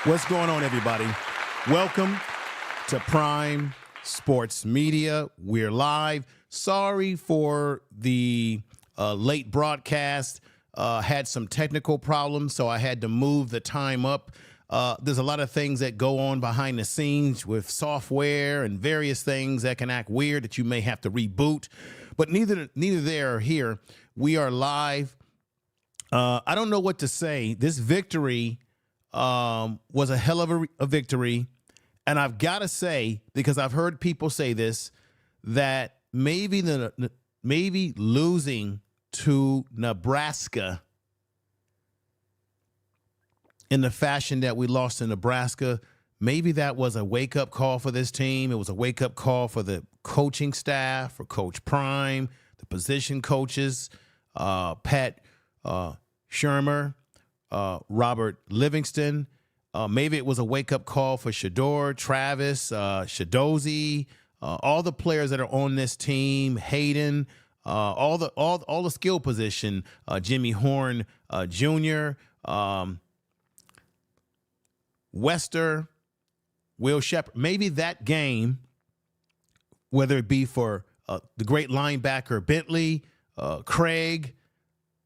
What's going on, everybody? Welcome to Prime Sports Media. We're live. Sorry for the late broadcast. Had some technical problems, so I had to move the time up. There's a lot of things that go on behind the scenes with software and various things that can act weird that you may have to reboot. But neither there or here. We are live. I don't know what to say. This victory was a hell of a victory. And I've got to say, because I've heard people say this, that maybe losing to Nebraska in the fashion that we lost to Nebraska, maybe that was a wake-up call for this team. It was a wake-up call for the coaching staff, for Coach Prime, the position coaches, Pat Shermer, Robert Livingston. Maybe it was a wake-up call for Shedeur, Travis, Shadozi, all the players that are on this team, Hayden, all the skill position, Jimmy Horn Jr., Wester, Will Sheppard. Maybe that game, whether it be for the great linebacker Bentley,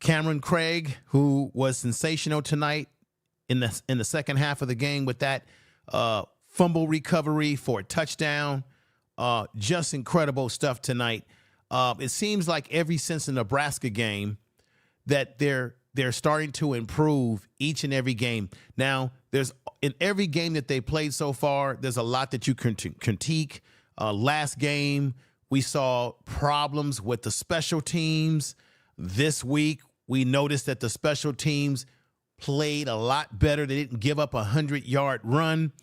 Cameron Craig, who was sensational tonight in the second half of the game with that fumble recovery for a touchdown. Just incredible stuff tonight. It seems like since the Nebraska game that they're starting to improve each and every game. Now, in every game that they played so far, there's a lot that you can critique. Last game, we saw problems with the special teams. This week, we noticed that the special teams played a lot better. They didn't give up a 100-yard run.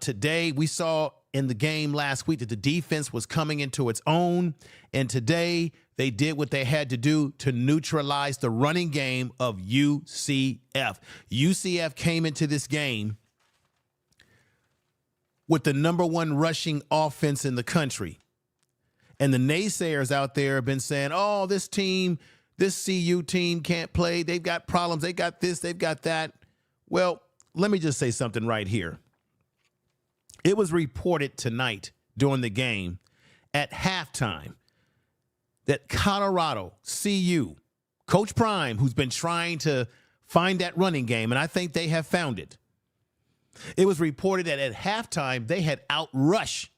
Today, we saw in the game last week that the defense was coming into its own. And today, they did what they had to do to neutralize the running game of UCF. UCF came into this game with the #1 rushing offense in the country. And the naysayers out there have been saying, oh, this CU team can't play. They've got problems. They got this. They've got that. Well, let me just say something right here. It was reported tonight during the game at halftime that Colorado, CU, Coach Prime, who's been trying to find that running game, and I think they have found it. It was reported that at halftime they had outrushed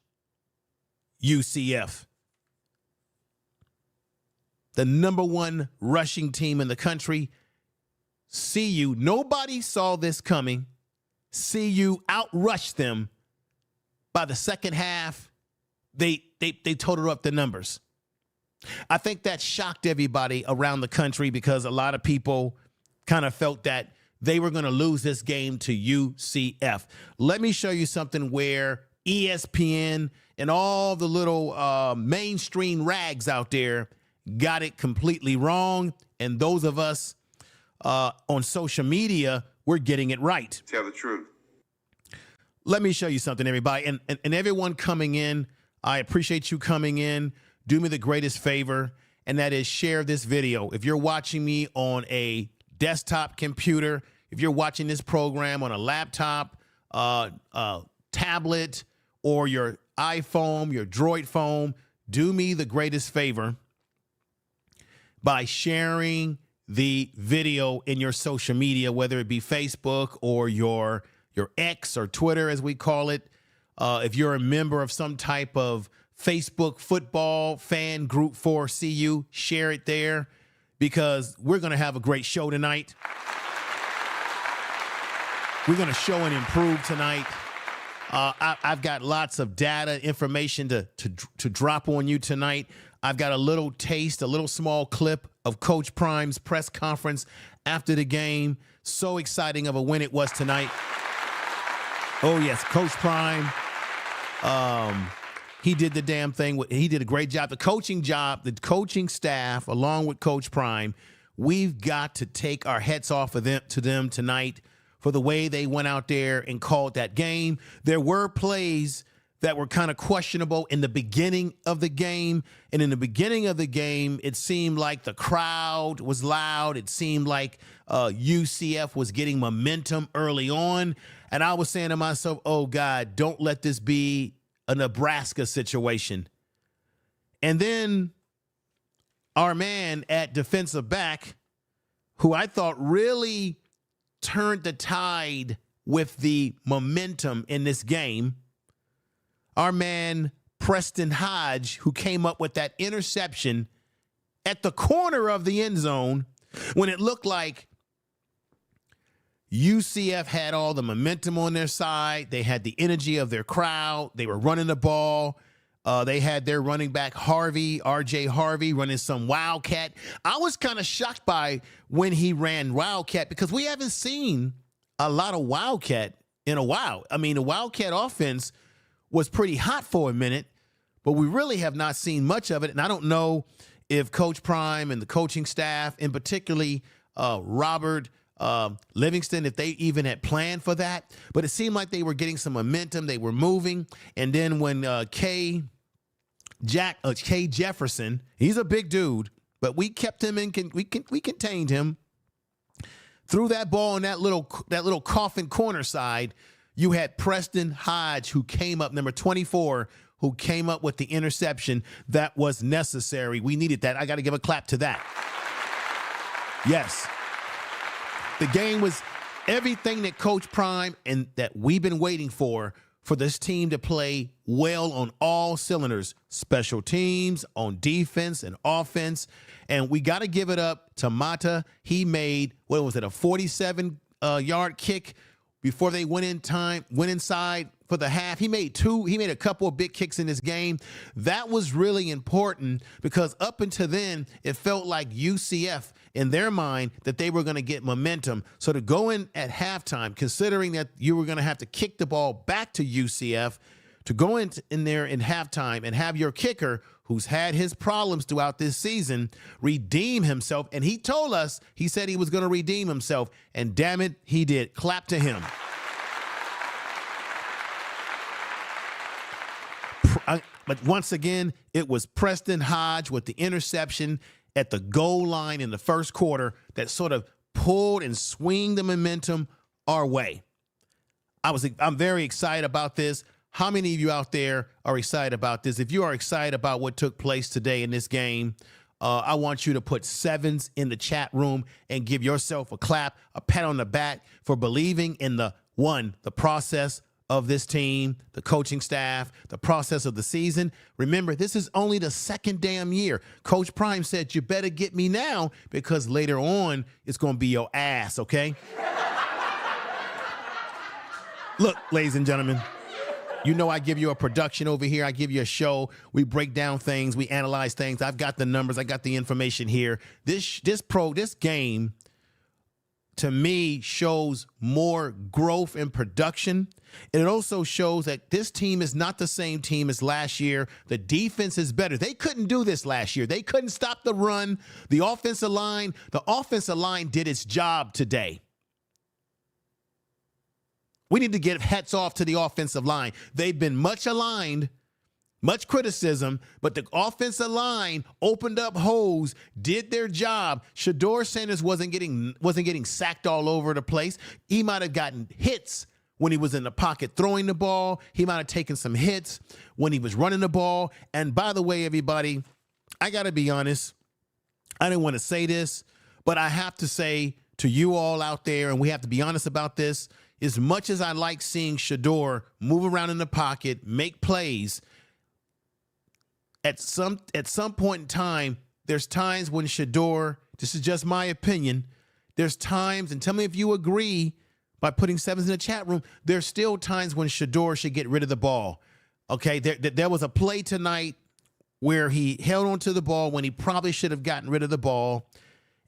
UCF, the #1 rushing team in the country. CU, nobody saw this coming. CU outrushed them. By the second half, they totaled up the numbers. I think that shocked everybody around the country because a lot of people kind of felt that they were going to lose this game to UCF. Let me show you something where ESPN and all the little mainstream rags out there got it completely wrong, and those of us on social media, we're getting it right. Tell the truth. Let me show you something, everybody. And everyone coming in, I appreciate you coming in. Do me the greatest favor, and that is share this video. If you're watching me on a desktop computer, if you're watching this program on a laptop, tablet, or your iPhone, your Droid phone, do me the greatest favor by sharing the video in your social media, whether it be Facebook or your X or Twitter, as we call it. If you're a member of some type of Facebook football fan group for CU, share it there because we're going to have a great show tonight. We're going to show and improve tonight. I've got lots of data, information to drop on you tonight. I've got a little taste, a little small clip of Coach Prime's press conference after the game. So exciting of a win it was tonight. Oh, yes, Coach Prime, he did the damn thing. He did a great job. The coaching staff, along with Coach Prime, we've got to take our hats off of them tonight for the way they went out there and called that game. There were plays that were kind of questionable in the beginning of the game. And in the beginning of the game, it seemed like the crowd was loud. It seemed like UCF was getting momentum early on. And I was saying to myself, oh, God, don't let this be a Nebraska situation. And then our man at defensive back, who I thought really turned the tide with the momentum in this game, our man Preston Hodge, who came up with that interception at the corner of the end zone when it looked like UCF had all the momentum on their side. They had the energy of their crowd. They were running the ball. They had their running back Harvey, R.J. Harvey, running some Wildcat. I was kind of shocked by when he ran Wildcat because we haven't seen a lot of Wildcat in a while. I mean, the Wildcat offense was pretty hot for a minute, but we really have not seen much of it. And I don't know if Coach Prime and the coaching staff, and particularly Robert Livingston, if they even had planned for that. But it seemed like they were getting some momentum. They were moving. And then when K. Jefferson, he's a big dude, but we kept him in, we contained him. Threw that ball on that little coffin corner side. You had Preston Hodge, who came up, number 24, who came up with the interception that was necessary. We needed that. I got to give a clap to that. Yes. The game was everything that Coach Prime and that we've been waiting for this team to play well on all cylinders, special teams, on defense and offense. And we got to give it up to Mata. He made, what was it, a 47-yard kick before they went inside for the half. He made a couple of big kicks in this game. That was really important because up until then, it felt like UCF, in their mind, that they were going to get momentum. So to go in at halftime, considering that you were going to have to kick the ball back to UCF, to go in there in halftime and have your kicker, who's had his problems throughout this season, redeem himself. And he told us, he said he was going to redeem himself. And damn it, he did. Clap to him. But once again, it was Preston Hodge with the interception at the goal line in the first quarter that sort of pulled and swung the momentum our way. I'm very excited about this. How many of you out there are excited about this? If you are excited about what took place today in this game, I want you to put 7s in the chat room and give yourself a clap, a pat on the back for believing in the process of this team, the coaching staff, the process of the season. Remember, this is only the second damn year. Coach Prime said, you better get me now because later on it's going to be your ass, okay? Look, ladies and gentlemen, you know I give you a production over here. I give you a show. We break down things. We analyze things. I've got the numbers. I got the information here. This game, to me, shows more growth in production. And it also shows that this team is not the same team as last year. The defense is better. They couldn't do this last year. They couldn't stop the run. The offensive line did its job today. We need to give hats off to the offensive line. They've been much aligned, much criticism, but the offensive line opened up holes, did their job. Deion Sanders wasn't getting sacked all over the place. He might have gotten hits when he was in the pocket throwing the ball. He might have taken some hits when he was running the ball. And by the way, everybody, I got to be honest. I didn't want to say this, but I have to say to you all out there, and we have to be honest about this, as much as I like seeing Shedeur move around in the pocket, make plays, at some point in time, there's times when Shedeur, this is just my opinion, there's times, and tell me if you agree by putting 7s in the chat room, there's still times when Shedeur should get rid of the ball. Okay, there was a play tonight where he held onto the ball when he probably should have gotten rid of the ball,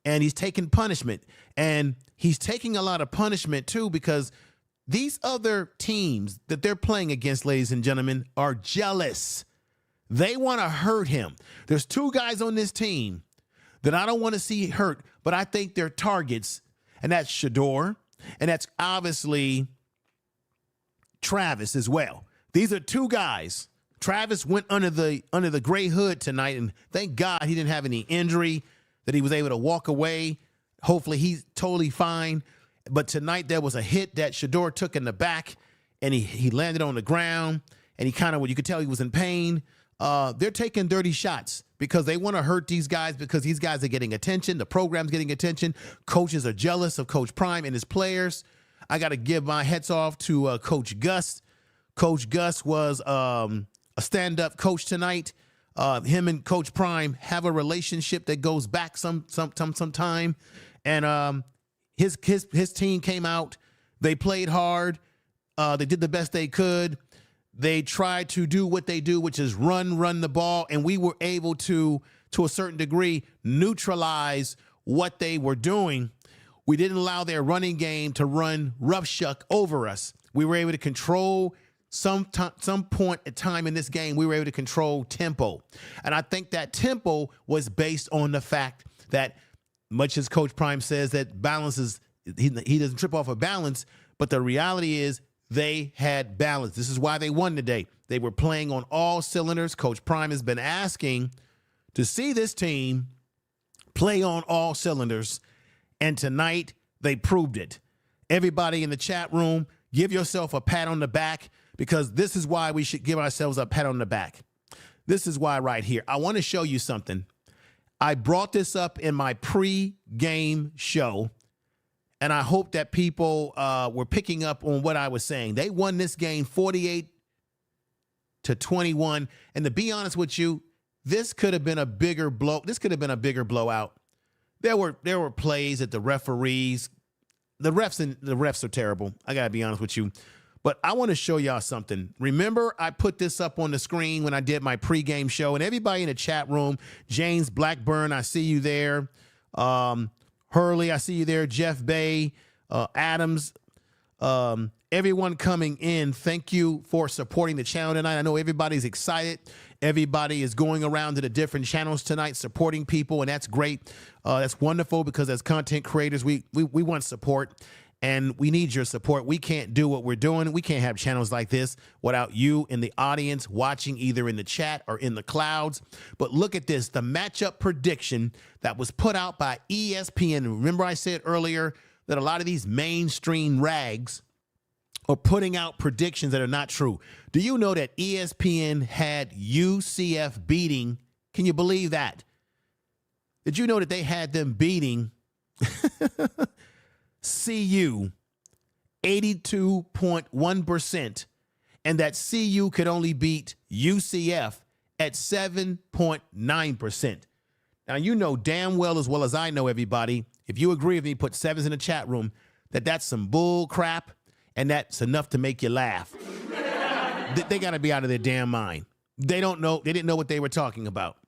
and he's taking punishment. And he's taking a lot of punishment, too, because these other teams that they're playing against, ladies and gentlemen, are jealous. They want to hurt him. There's 2 guys on this team that I don't want to see hurt, but I think they're targets, and that's Shedeur, and that's obviously Travis as well. These are two guys. Travis went under the gray hood tonight, and thank God he didn't have any injury, that he was able to walk away. Hopefully he's totally fine. But tonight there was a hit that Shedeur took in the back, and he landed on the ground, and he kind of, you could tell he was in pain. They're taking dirty shots because they want to hurt these guys, because these guys are getting attention. The program's getting attention. Coaches are jealous of Coach Prime and his players. I got to give my hats off to Coach Gus. Coach Gus was a stand-up coach tonight. Him and Coach Prime have a relationship that goes back some time. And his team came out. They played hard. They did the best they could. They tried to do what they do, which is run the ball. And we were able to a certain degree, neutralize what they were doing. We didn't allow their running game to run roughshock over us. We were able to control some point in time in this game. We were able to control tempo. And I think that tempo was based on the fact that, much as Coach Prime says, that balance is, he doesn't trip off of balance, but the reality is they had balance. This is why they won today. They were playing on all cylinders. Coach Prime has been asking to see this team play on all cylinders, and tonight they proved it. Everybody in the chat room, give yourself a pat on the back, because this is why we should give ourselves a pat on the back. This is why right here. I want to show you something. I brought this up in my pre-game show, and I hope that people were picking up on what I was saying. They won this game 48-21. And to be honest with you, this could have been a bigger blow. This could have been a bigger blowout. There were plays that the refs are terrible. I got to be honest with you. But I want to show y'all something. Remember, I put this up on the screen when I did my pregame show, and everybody in the chat room, James Blackburn, I see you there. Hurley, I see you there. Jeff Bay, Adams, everyone coming in. Thank you for supporting the channel tonight. I know everybody's excited. Everybody is going around to the different channels tonight, supporting people, and that's great. That's wonderful, because as content creators, we want support. And we need your support. We can't do what we're doing. We can't have channels like this without you in the audience watching, either in the chat or in the clouds. But look at this, the matchup prediction that was put out by ESPN. Remember I said earlier that a lot of these mainstream rags are putting out predictions that are not true. Do you know that ESPN had UCF beating? Can you believe that? Did you know that they had them beating CU 82.1%, and that CU could only beat UCF at 7.9%. Now, you know damn well as I know, everybody, if you agree with me, put sevens in the chat room, that's some bull crap, and that's enough to make you laugh. They got to be out of their damn mind. They don't know. They didn't know what they were talking about.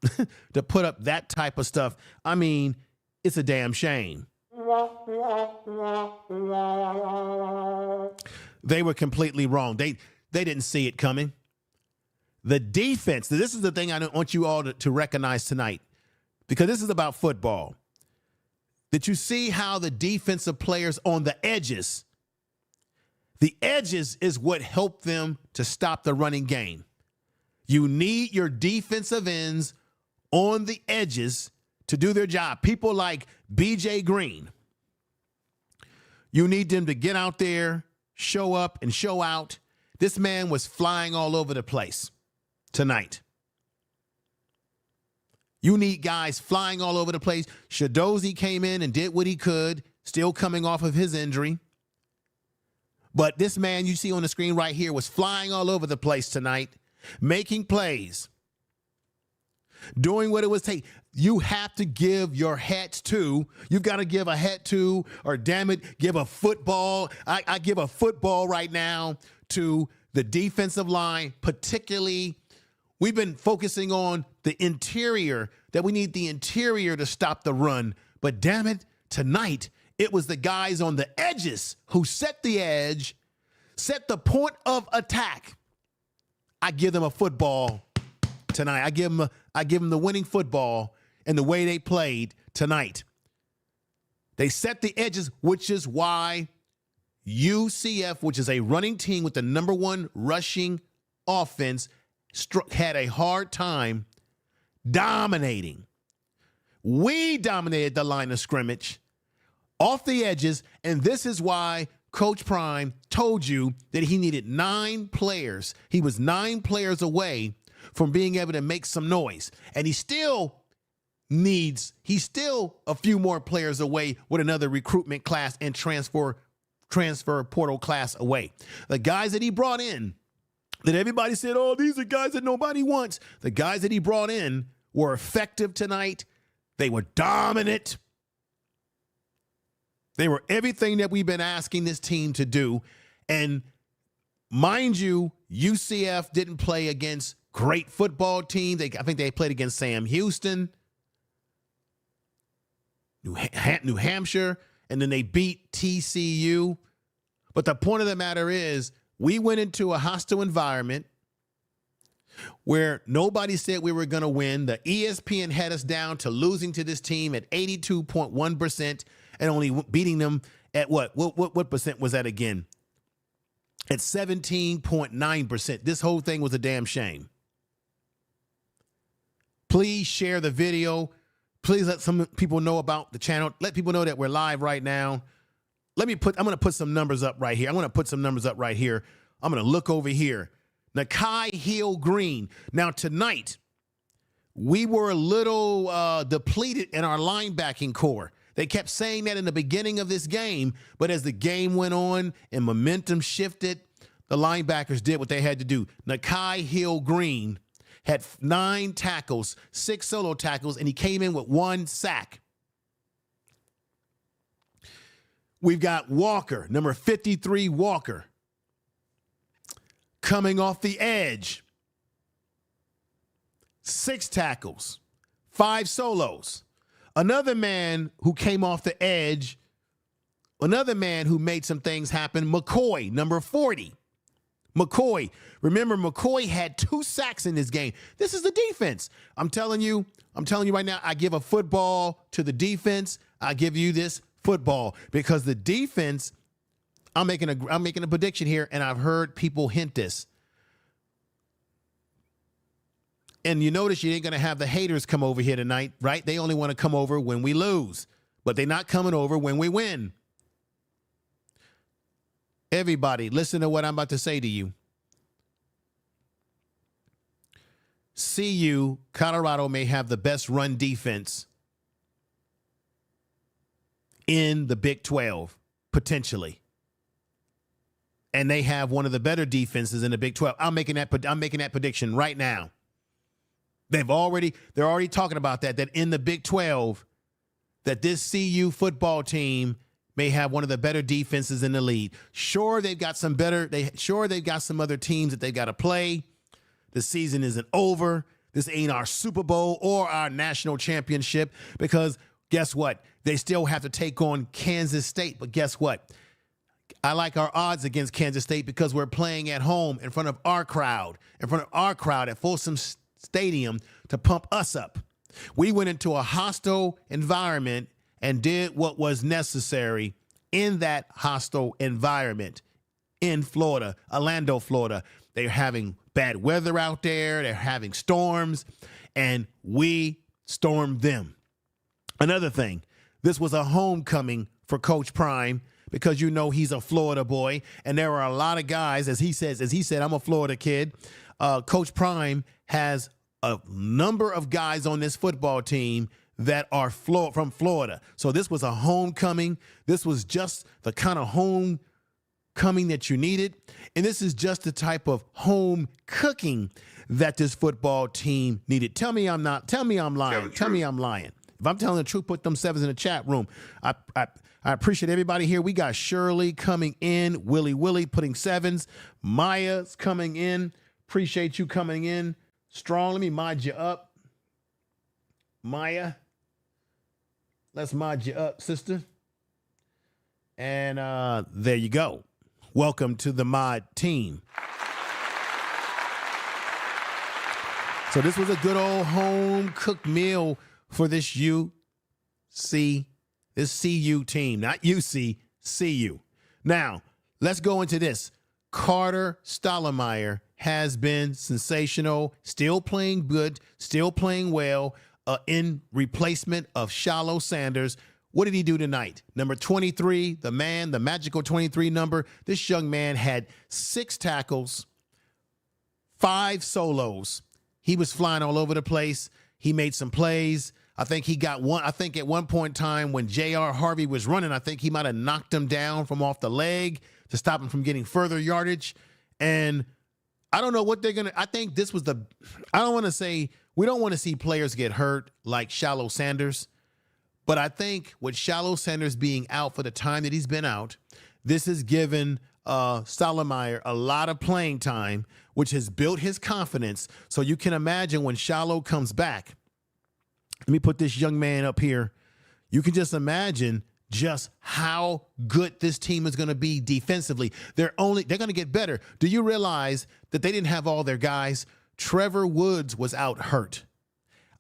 To put up that type of stuff, I mean, it's a damn shame. They were completely wrong. They didn't see it coming. The defense, this is the thing I want you all to recognize tonight, because this is about football. Did you see how the defensive players on the edges is what helped them to stop the running game? You need your defensive ends on the edges to do their job. People like BJ Green. You need them to get out there, show up, and show out. This man was flying all over the place tonight. You need guys flying all over the place. Shadozi came in and did what he could, still coming off of his injury. But this man you see on the screen right here was flying all over the place tonight, making plays, doing what it was take. You have to give your hats to. You've got to give a hat to, or damn it, give a football. I give a football right now to the defensive line, particularly. We've been focusing on the interior, that we need the interior to stop the run. But damn it, tonight, it was the guys on the edges who set the edge, set the point of attack. I give them a football tonight. I give them the winning football and the way they played tonight. They set the edges, which is why UCF, which is a running team with the #1 rushing offense had a hard time dominating. We dominated the line of scrimmage off the edges, and this is why Coach Prime told you that he needed 9 players. He was 9 players away from being able to make some noise, and he's still a few more players away with another recruitment class and transfer portal class away. The guys that he brought in, that everybody said, oh, these are guys that nobody wants. The guys that he brought in were effective tonight. They were dominant. They were everything that we've been asking this team to do. And mind you, UCF didn't play against great football teams. I think they played against Sam Houston, New Hampshire, and then they beat TCU. But the point of the matter is, we went into a hostile environment where nobody said we were going to win. The ESPN had us down to losing to this team at 82.1% and only beating them at what percent was that again? At 17.9%. This whole thing was a damn shame. Please share the video. Please let some people know about the channel. Let people know that we're live right now. I'm going to put some numbers up right here. I'm going to look over here. Nakai Hill Green. Now, tonight, we were a little depleted in our linebacking core. They kept saying that in the beginning of this game, but as the game went on and momentum shifted, the linebackers did what they had to do. Nakai Hill Green had 9 tackles, 6 solo tackles, and he came in with 1 sack. We've got Walker, number 53, Walker, coming off the edge. 6 tackles, 5 solos. Another man who came off the edge, another man who made some things happen, McCoy, number 40. McCoy. Remember, McCoy had 2 sacks in this game. This is the defense. I'm telling you right now, I give a football to the defense. I give you this football because the defense, I'm making a prediction here, and I've heard people hint this. And you notice you ain't going to have the haters come over here tonight, right? They only want to come over when we lose, but they're not coming over when we win. Everybody, listen to what I'm about to say to you. CU, Colorado may have the best run defense in the Big 12, potentially. And they have one of the better defenses in the Big 12. I'm making that prediction right now. They're already talking about that in the Big 12, that this CU football team may have one of the better defenses in the league. Sure, they've got some other teams that they've got to play. The season isn't over. This ain't our Super Bowl or our national championship because guess what? They still have to take on Kansas State. But guess what? I like our odds against Kansas State because we're playing at home in front of our crowd at Folsom Stadium to pump us up. We went into a hostile environment and did what was necessary in that hostile environment in Florida, Orlando, Florida. They're having bad weather out there. They're having storms, and we stormed them. Another thing, this was a homecoming for Coach Prime because you know he's a Florida boy, and there are a lot of guys, as he said, I'm a Florida kid. Coach Prime has a number of guys on this football team that are from Florida. So this was a homecoming. This was just the kind of homecoming that you needed. And this is just the type of home cooking that this football team needed. Tell me I'm lying. Tell me I'm lying. If I'm telling the truth, put them 7s in the chat room. I appreciate everybody here. We got Shirley coming in, Willie putting 7s. Maya's coming in. Appreciate you coming in strong. Let me mod you up. Maya, let's mod you up, sister. And there you go. Welcome to the mod team. So this was a good old home cooked meal for this CU team, not UC, CU. Now, let's go into this. Carter Stollmeyer has been sensational, still playing good, still playing well, in replacement of Sanders. What did he do tonight? Number 23, the man, the magical 23 number. This young man had 6 tackles, 5 solos. He was flying all over the place. He made some plays. I think he got one. I think at one point in time when J.R. Harvey was running, I think he might have knocked him down from off the leg to stop him from getting further yardage. And I don't know what they're going to – I think this was the – I don't want to say – we don't want to see players get hurt like Sanders. But I think with Sanders being out for the time that he's been out, this has given Stoudemire a lot of playing time, which has built his confidence. So you can imagine when comes back – let me put this young man up here. You can just imagine just how good this team is going to be defensively. They're going to get better. Do you realize that they didn't have all their guys? Trevor Woods was out hurt.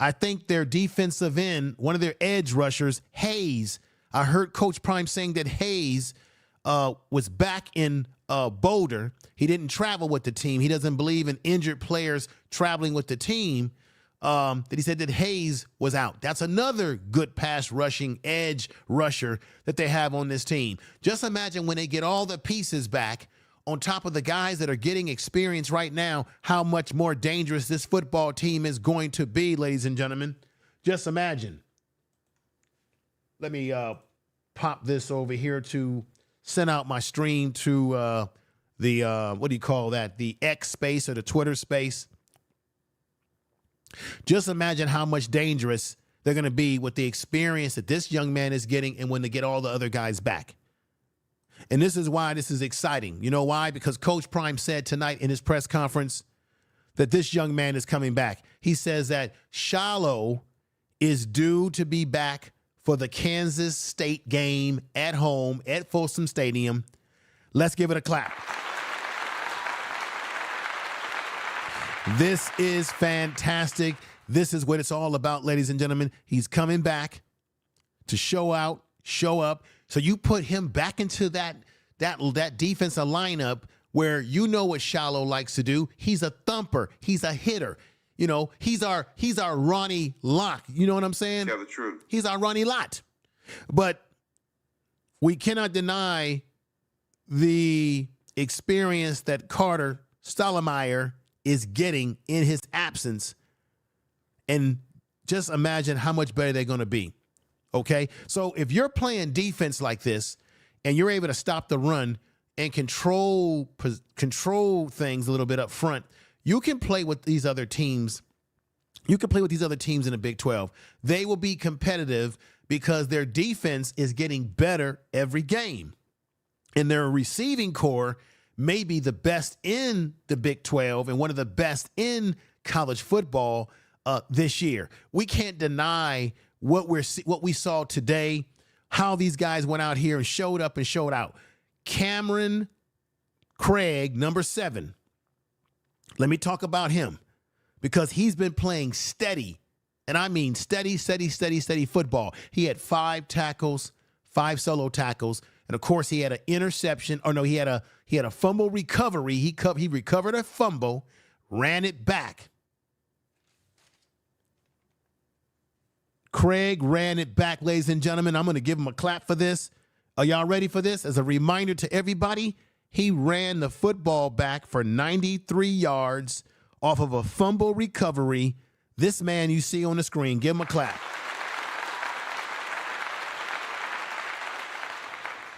I think their defensive end, one of their edge rushers, Hayes. I heard Coach Prime saying that Hayes was back in Boulder. He didn't travel with the team. He doesn't believe in injured players traveling with the team. That he said that Hayes was out. That's another good pass rushing edge rusher that they have on this team. Just imagine when they get all the pieces back on top of the guys that are getting experience right now, how much more dangerous this football team is going to be, ladies and gentlemen. Just imagine. Let me pop this over here to send out my stream to the, what do you call that? The X space or the Twitter space. Just imagine how much dangerous they're going to be with the experience that this young man is getting and when they get all the other guys back. And this is why this is exciting. You know why? Because Coach Prime said tonight in his press conference that this young man is coming back. He says that Shallow is due to be back for the Kansas State game at home at Folsom Stadium. Let's give it a clap. This is fantastic. This is what it's all about, ladies and gentlemen. He's coming back to show out, show up. So you put him back into that defensive lineup where you know what Shallow likes to do. He's a thumper. He's a hitter. You know, he's our Ronnie Lott. You know what I'm saying? Tell the truth. He's our Ronnie Lott. But we cannot deny the experience that Carter Stoudemire is getting in his absence. And just imagine how much better they're going to be. Okay? So if you're playing defense like this and you're able to stop the run and control things a little bit up front, you can play with these other teams. You can play with these other teams in the Big 12. They will be competitive because their defense is getting better every game. And their receiving core may be the best in the Big 12 and one of the best in college football this year. We can't deny what we saw today, how these guys went out here and showed up and showed out. Cameron Craig, number 7. Let me talk about him because he's been playing steady, and I mean steady football. He had 5 tackles, 5 solo tackles, and of course he had an interception. Or no, he had a fumble recovery. He recovered a fumble, ran it back. Craig ran it back, ladies and gentlemen. I'm going to give him a clap for this. Are y'all ready for this? As a reminder to everybody, he ran the football back for 93 yards off of a fumble recovery. This man you see on the screen, give him a clap.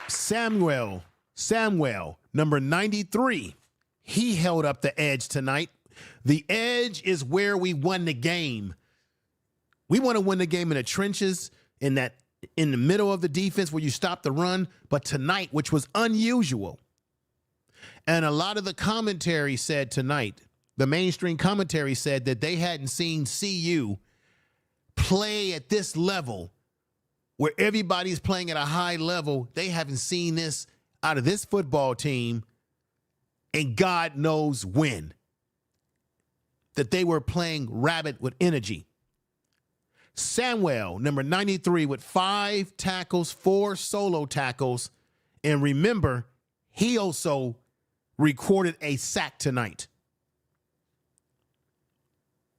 Samuel, number 93, he held up the edge tonight. The edge is where we won the game. We want to win the game in the trenches, in the middle of the defense where you stop the run. But tonight, which was unusual, and a lot of the commentary said tonight, the mainstream commentary said that they hadn't seen CU play at this level where everybody's playing at a high level. They haven't seen this out of this football team, and God knows when. That they were playing rabid with energy. Samuel, number 93, with 5 tackles, 4 solo tackles. And remember, he also recorded a sack tonight.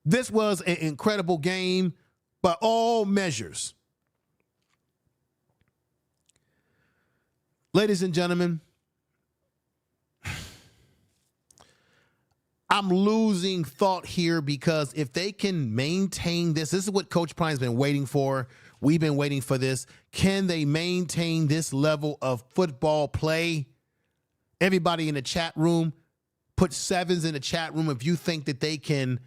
This was an incredible game by all measures. Ladies and gentlemen, I'm losing thought here because if they can maintain this is what Coach Prine's been waiting for. We've been waiting for this. Can they maintain this level of football play? Everybody in the chat room, put sevens in the chat room if you think that they can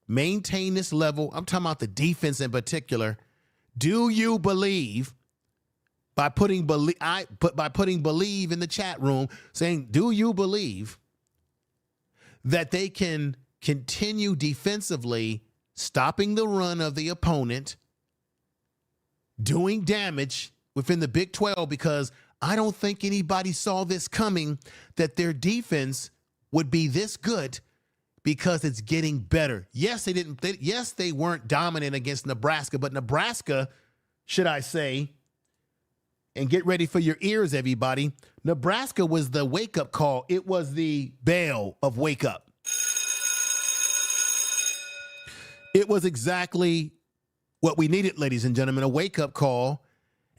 maintain this level. I'm talking about the defense in particular. Do you believe, by putting believe in the chat room, saying, do you believe that they can continue defensively stopping the run of the opponent, doing damage within the Big 12? Because I don't think anybody saw this coming, that their defense would be this good, because it's getting better. Yes, they weren't dominant against Nebraska, but Nebraska, should I say, and get ready for your ears, everybody, Nebraska was the wake-up call. It was the bell of wake up. It was exactly what we needed, ladies and gentlemen, a wake-up call.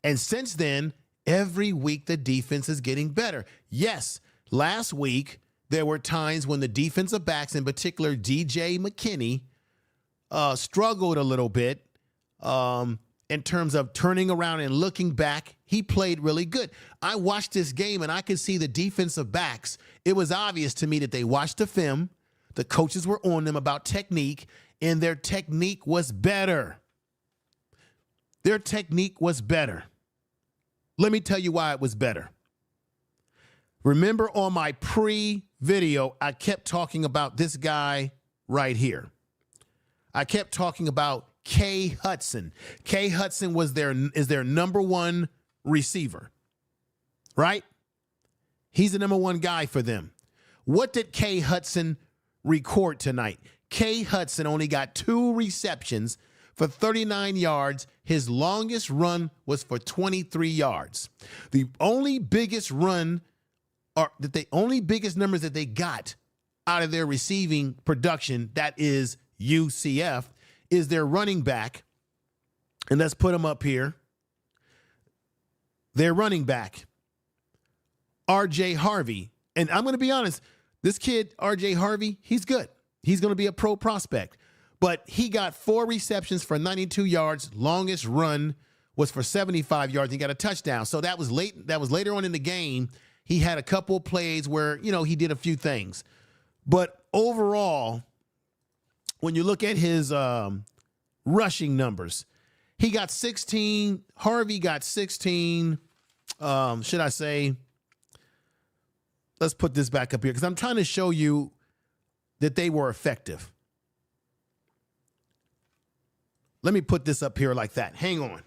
And since then, every week the defense is getting better. Yes, last week there were times when the defensive backs, in particular DJ McKinney, struggled a little bit in terms of turning around and looking back. He played really good. I watched this game and I could see the defensive backs. It was obvious to me that they watched the film. The coaches were on them about technique, and their technique was better. Their technique was better. Let me tell you why it was better. Remember, on my pre-video, I kept talking about this guy right here. I kept talking about K. Hudson. K. Hudson is their number one receiver, right? He's the number one guy for them. What did K. Hudson record tonight? K. Hudson only got 2 receptions for 39 yards. His longest run was for 23 yards. The only biggest numbers that they got out of their receiving production, that is UCF, is their running back. And let's put him up here. Their running back, R.J. Harvey. And I'm going to be honest, this kid, R.J. Harvey, he's good. He's going to be a pro prospect. But he got 4 receptions for 92 yards. Longest run was for 75 yards. He got a touchdown. So that was late. That was later on in the game. He had a couple of plays where, he did a few things. But overall, when you look at his rushing numbers, he got 16. Harvey got 16. Should I say? Let's put this back up here because I'm trying to show you that they were effective. Let me put this up here like that. Hang on.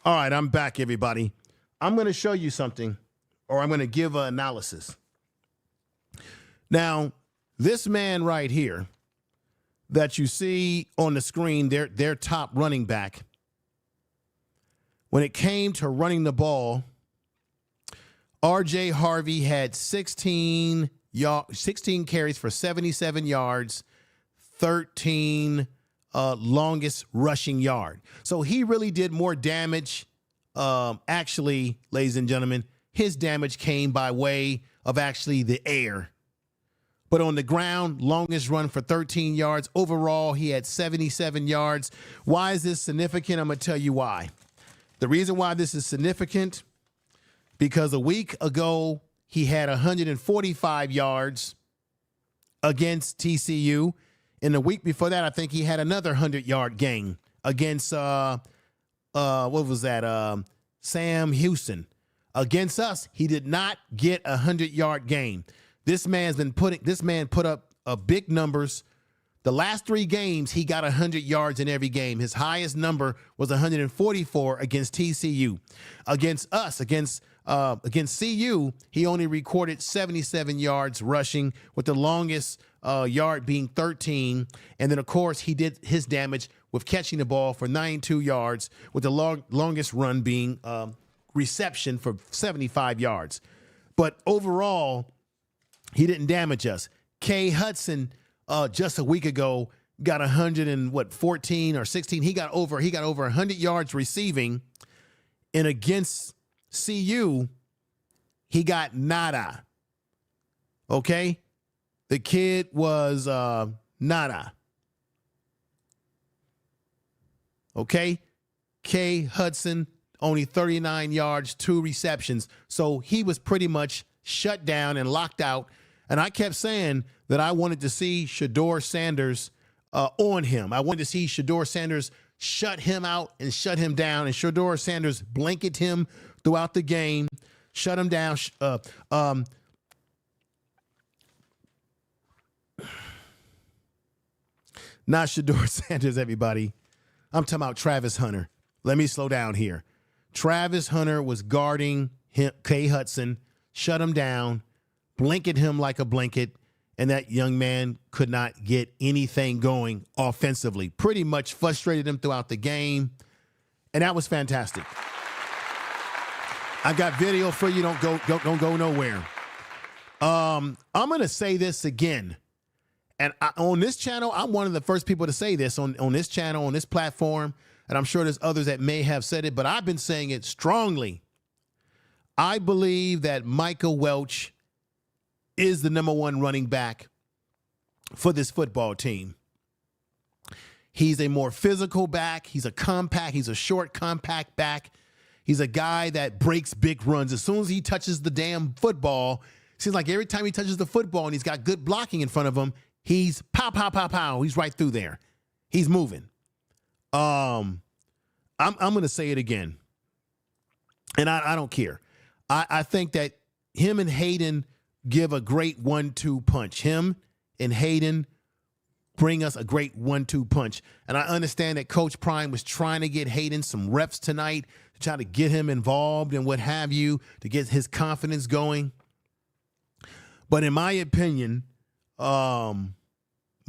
All right, I'm back, everybody. I'm going to show you something, or I'm going to give an analysis. Now, this man right here that you see on the screen, their top running back, when it came to running the ball, R.J. Harvey had 16 carries for 77 yards, 13 longest rushing yard. So he really did more damage. Actually, ladies and gentlemen, his damage came by way of actually the air. But on the ground, longest run for 13 yards. Overall, he had 77 yards. Why is this significant? I'm going to tell you why. The reason why this is significant, because a week ago, he had 145 yards against TCU. In the week before that, I think he had another 100-yard gain against, what was that, Sam Houston. Against us, he did not get a 100-yard gain. This man put up big numbers. The last 3 games, he got 100 yards in every game. His highest number was 144 against TCU. Against us, against CU, he only recorded 77 yards rushing, with the longest yard being 13. And then, of course, he did his damage with catching the ball for 92 yards, with the longest run being reception for 75 yards. But overall, he didn't damage us. K. Hudson, just a week ago, got 114 or 16. He got over 100 yards receiving. And against CU, he got nada. Okay? The kid was nada. Okay? K. Hudson, only 39 yards, 2 receptions. So he was pretty much shut down and locked out. And I kept saying that I wanted to see Shedeur Sanders on him. I wanted to see Shedeur Sanders shut him out and shut him down. And Shedeur Sanders blanket him throughout the game, shut him down. Not Shedeur Sanders, everybody. I'm talking about Travis Hunter. Let me slow down here. Travis Hunter was guarding him, K. Hudson, shut him down, blanket him like a blanket, and that young man could not get anything going offensively. Pretty much frustrated him throughout the game, and that was fantastic. I got video for you. Don't go nowhere. I'm going to say this again. And on this channel, I'm one of the first people to say this on this channel, on this platform. And I'm sure there's others that may have said it, but I've been saying it strongly. I believe that Michael Welch is the #1 running back for this football team. He's a more physical back. He's a short, compact back. He's a guy that breaks big runs. As soon as he touches the damn football, seems like every time he touches the football and he's got good blocking in front of him, he's pow, pow, pow, pow. He's right through there. He's moving. I'm going to say it again, and I don't care. I think that him and Hayden give a great 1-2 punch. Him and Hayden bring us a great 1-2 punch. And I understand that Coach Prime was trying to get Hayden some reps tonight, to try to get him involved and what have you, to get his confidence going. But in my opinion, my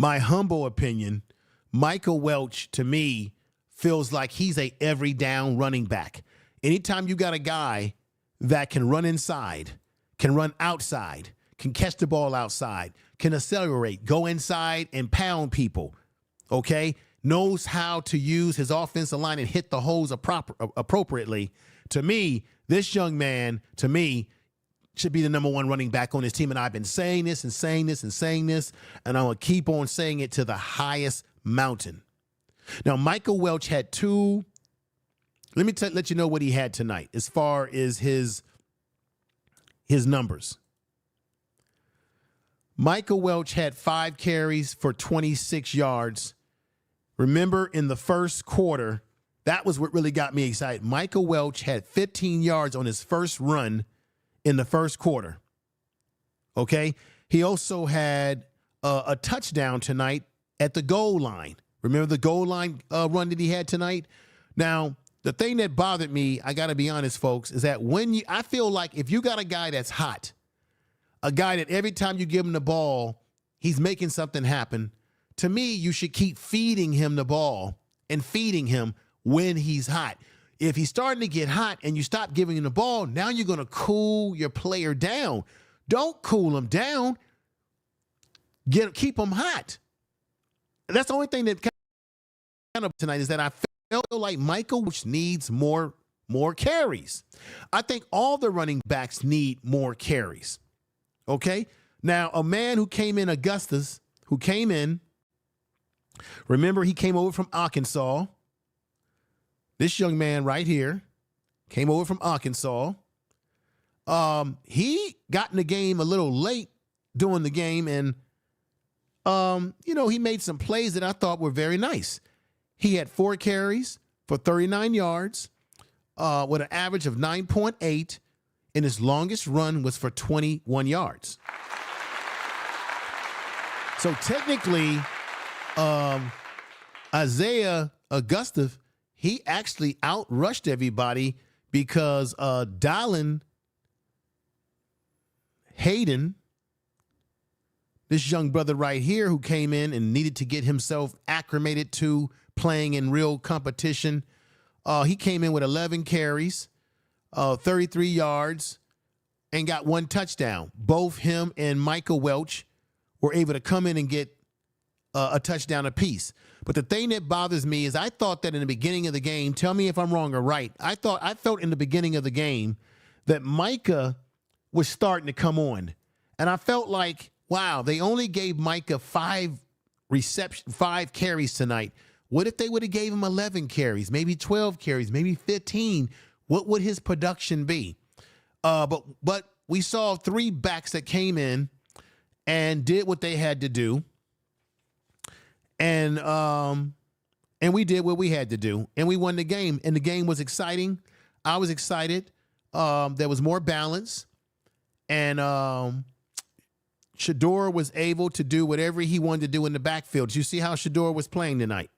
humble opinion, Michael Welch, to me, feels like he's a every down running back. Anytime you got a guy that can run inside, can run outside, can catch the ball outside, can accelerate, go inside and pound people, okay, knows how to use his offensive line and hit the holes appropriately, to me, this young man, to me, should be the #1 running back on his team. And I've been saying this and saying this and saying this, and I'm going to keep on saying it to the highest mountain. Now, Michael Welch had two. Let me let you know what he had tonight as far as his numbers. Michael Welch had 5 carries for 26 yards. Remember, in the first quarter, that was what really got me excited. Michael Welch had 15 yards on his first run in the first quarter. Okay? He also had a touchdown tonight at the goal line. Remember the goal line run that he had tonight? Now, the thing that bothered me, I got to be honest, folks, is that I feel like if you got a guy that's hot, a guy that every time you give him the ball, he's making something happen, to me, you should keep feeding him the ball and feeding him when he's hot. If he's starting to get hot and you stop giving him the ball, now you're going to cool your player down. Don't cool him down. Keep him hot. That's the only thing that kind of tonight is that I felt like Michael, which needs more carries. I think all the running backs need more carries. Okay? Now, a man who came in, Augustus, remember he came over from Arkansas. This young man right here came over from Arkansas. He got in the game a little late during the game, and he made some plays that I thought were very nice. He had 4 carries for 39 yards with an average of 9.8, and his longest run was for 21 yards. So technically, Isaiah Augustus, he actually outrushed everybody because Dylan Hayden this young brother right here who came in and needed to get himself acclimated to playing in real competition. He came in with 11 carries, 33 yards, and got 1 touchdown. Both him and Michael Welch were able to come in and get a touchdown apiece. But the thing that bothers me is I thought that in the beginning of the game, tell me if I'm wrong or right, I felt in the beginning of the game that Micah was starting to come on. And I felt like, wow, they only gave Micah 5 carries tonight. What if they would have gave him 11 carries, maybe 12 carries, maybe 15? What would his production be? But we saw 3 backs that came in and did what they had to do. And we did what we had to do, and we won the game. And the game was exciting. I was excited. There was more balance, and Shedeur was able to do whatever he wanted to do in the backfield. Did you see how Shedeur was playing tonight?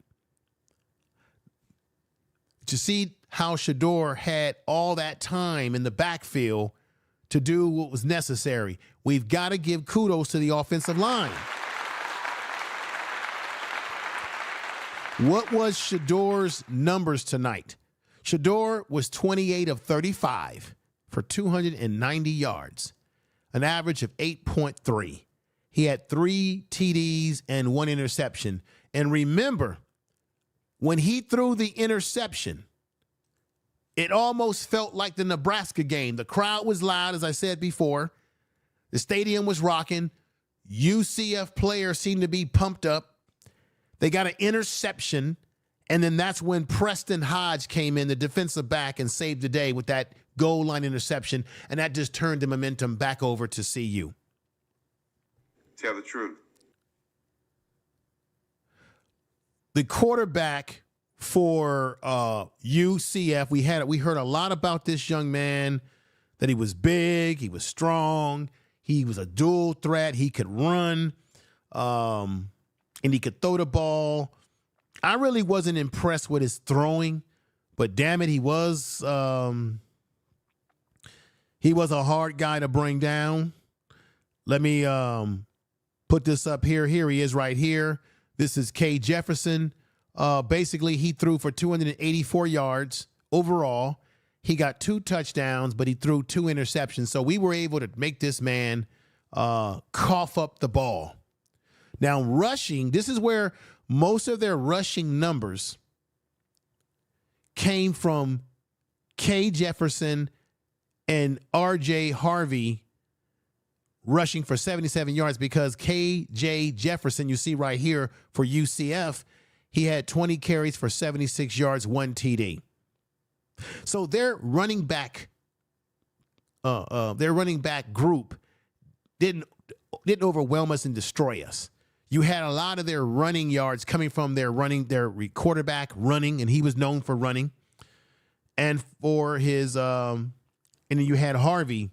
Did you see how Shedeur had all that time in the backfield to do what was necessary? We've got to give kudos to the offensive line. What was Shedeur's numbers tonight? Shedeur was 28 of 35 for 290 yards, an average of 8.3. He had 3 TDs and 1 interception. And remember, when he threw the interception, it almost felt like the Nebraska game. The crowd was loud, as I said before. The stadium was rocking. UCF players seemed to be pumped up. They got an interception, and then that's when Preston Hodge came in, the defensive back, and saved the day with that goal line interception, and that just turned the momentum back over to CU. Tell the truth. The quarterback for UCF, we heard a lot about this young man, that he was big, he was strong, he was a dual threat, he could run, and he could throw the ball. I really wasn't impressed with his throwing, but damn it, he was a hard guy to bring down. Let me put this up here. Here he is right here. This is K. Jefferson. Basically, he threw for 284 yards overall. He got 2 touchdowns, but he threw 2 interceptions. So we were able to make this man cough up the ball. Now, rushing, this is where most of their rushing numbers came from K. Jefferson and R.J. Harvey rushing for 77 yards, because K.J. Jefferson, you see right here for UCF, he had 20 carries for 76 yards, 1 TD. So their running back group didn't overwhelm us and destroy us. You had a lot of their running yards coming from their quarterback running, and he was known for running. And for his, and then you had Harvey,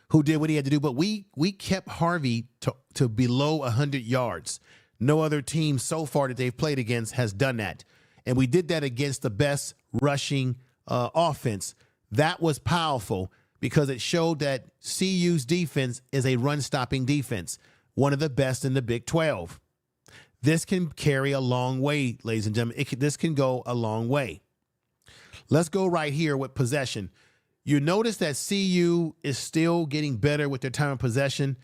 who did what he had to do. But we kept Harvey to below 100 yards. No other team so far that they've played against has done that. And we did that against the best rushing offense. That was powerful because it showed that CU's defense is a run-stopping defense, one of the best in the Big 12. This can carry a long way, ladies and gentlemen. This can go a long way. Let's go right here with possession. You notice that CU is still getting better with their time of possession.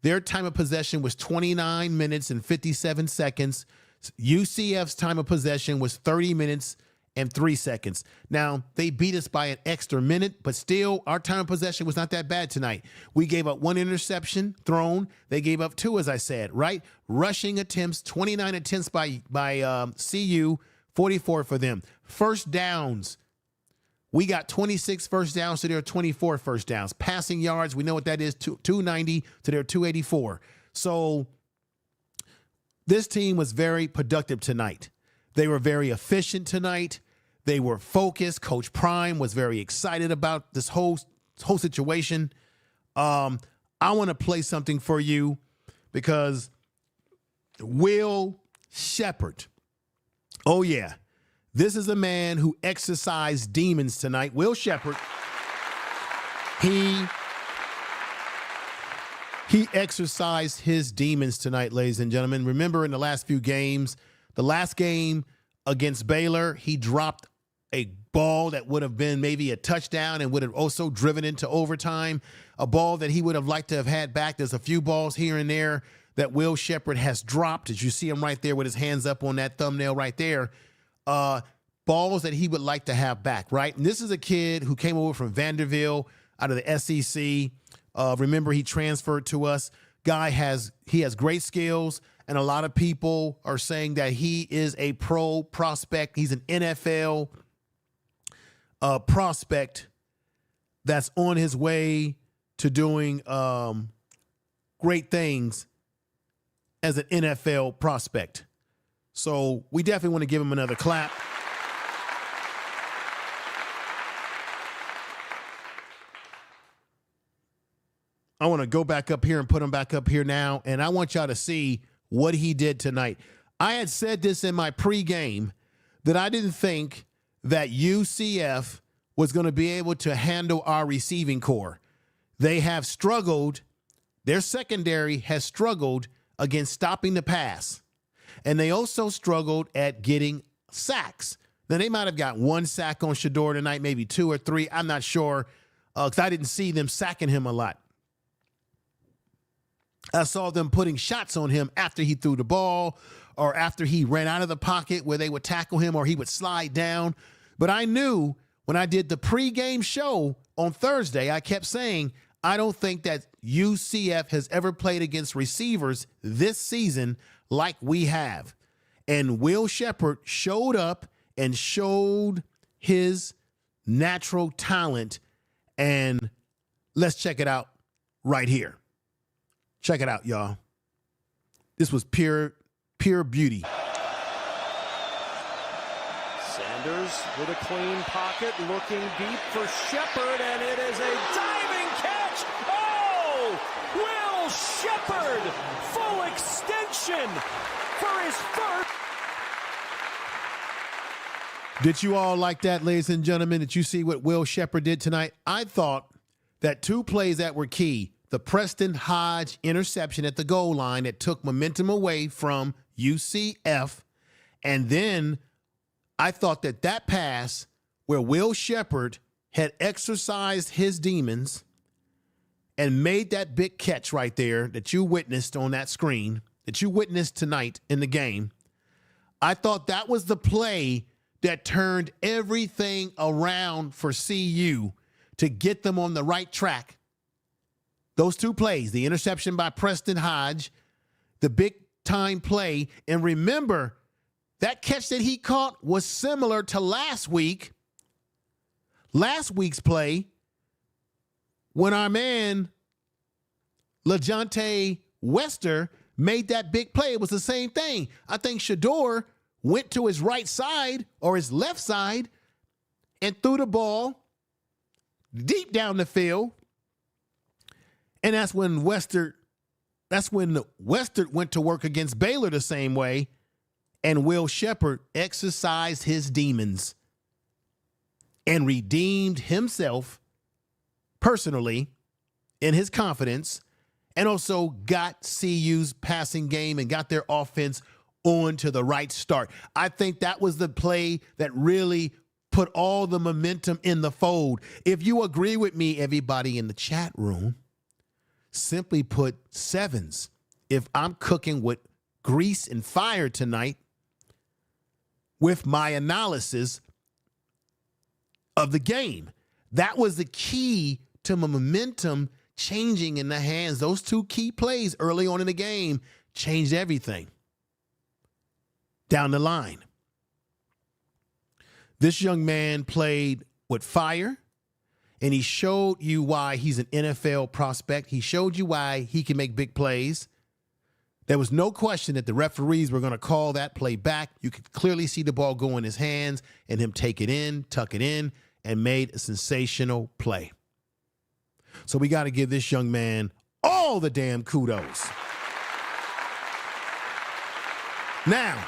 Their time of possession was 29 minutes and 57 seconds. UCF's time of possession was 30 minutes and 3 seconds. Now, they beat us by an extra minute, but still, our time of possession was not that bad tonight. We gave up 1 interception thrown. They gave up 2, as I said, right? Rushing attempts, 29 attempts by CU, 44 for them. First downs, we got 26 first downs to their 24 first downs. Passing yards, we know what that is, 290 to their 284. So this team was very productive tonight. They were very efficient tonight. They were focused. Coach Prime was very excited about this whole situation. I want to play something for you because Will Sheppard, oh yeah, this is a man who exorcised demons tonight. Will Sheppard, He exercised his demons tonight, ladies and gentlemen. Remember in the last few games, the last game against Baylor, he dropped a ball that would have been maybe a touchdown and would have also driven into overtime, a ball that he would have liked to have had back. There's a few balls here and there that Will Sheppard has dropped, as you see him right there with his hands up on that thumbnail right there. Balls that he would like to have back, right? And this is a kid who came over from Vanderbilt out of the SEC. Remember, he transferred to us. He has great skills, and a lot of people are saying that he is a pro prospect. He's an NFL prospect that's on his way to doing great things as an NFL prospect. So we definitely want to give him another clap. I want to go back up here and put him back up here now, and I want y'all to see what he did tonight. I had said this in my pregame that I didn't think that UCF was going to be able to handle our receiving core. They have struggled. Their secondary has struggled against stopping the pass, and they also struggled at getting sacks. Now, they might have got one sack on Shedeur tonight, maybe 2 or 3. I'm not sure because I didn't see them sacking him a lot. I saw them putting shots on him after he threw the ball or after he ran out of the pocket where they would tackle him or he would slide down. But I knew when I did the pregame show on Thursday, I kept saying, I don't think that UCF has ever played against receivers this season like we have. And Will Sheppard showed up and showed his natural talent. And let's check it out right here. Check it out, y'all. This was pure beauty. Sanders with a clean pocket, looking deep for Sheppard, and it is a diving catch. Oh! Will Sheppard, full extension for his first. Did you all like that, ladies and gentlemen? Did you see what Will Sheppard did tonight? I thought that 2 plays that were key. The Preston Hodge interception at the goal line that took momentum away from UCF. And then I thought that pass where Will Sheppard had exercised his demons and made that big catch right there that you witnessed on that screen, that you witnessed tonight in the game, I thought that was the play that turned everything around for CU to get them on the right track. Those 2 plays, the interception by Preston Hodge, the big-time play. And remember, that catch that he caught was similar to last week's play when our man LeJontay Wester made that big play. It was the same thing. I think Shedeur went to his right side or his left side and threw the ball deep down the field. And that's when Wester went to work against Baylor the same way, and Will Sheppard exercised his demons and redeemed himself personally in his confidence, and also got CU's passing game and got their offense on to the right start. I think that was the play that really put all the momentum in the fold. If you agree with me, everybody in the chat room, simply put 7s. If I'm cooking with grease and fire tonight with my analysis of the game, that was the key to my momentum changing in the hands. Those 2 key plays early on in the game changed everything down the line. This young man played with fire. And he showed you why he's an NFL prospect. He showed you why he can make big plays. There was no question that the referees were going to call that play back. You could clearly see the ball go in his hands and him take it in, tuck it in, and made a sensational play. So we got to give this young man all the damn kudos. Now,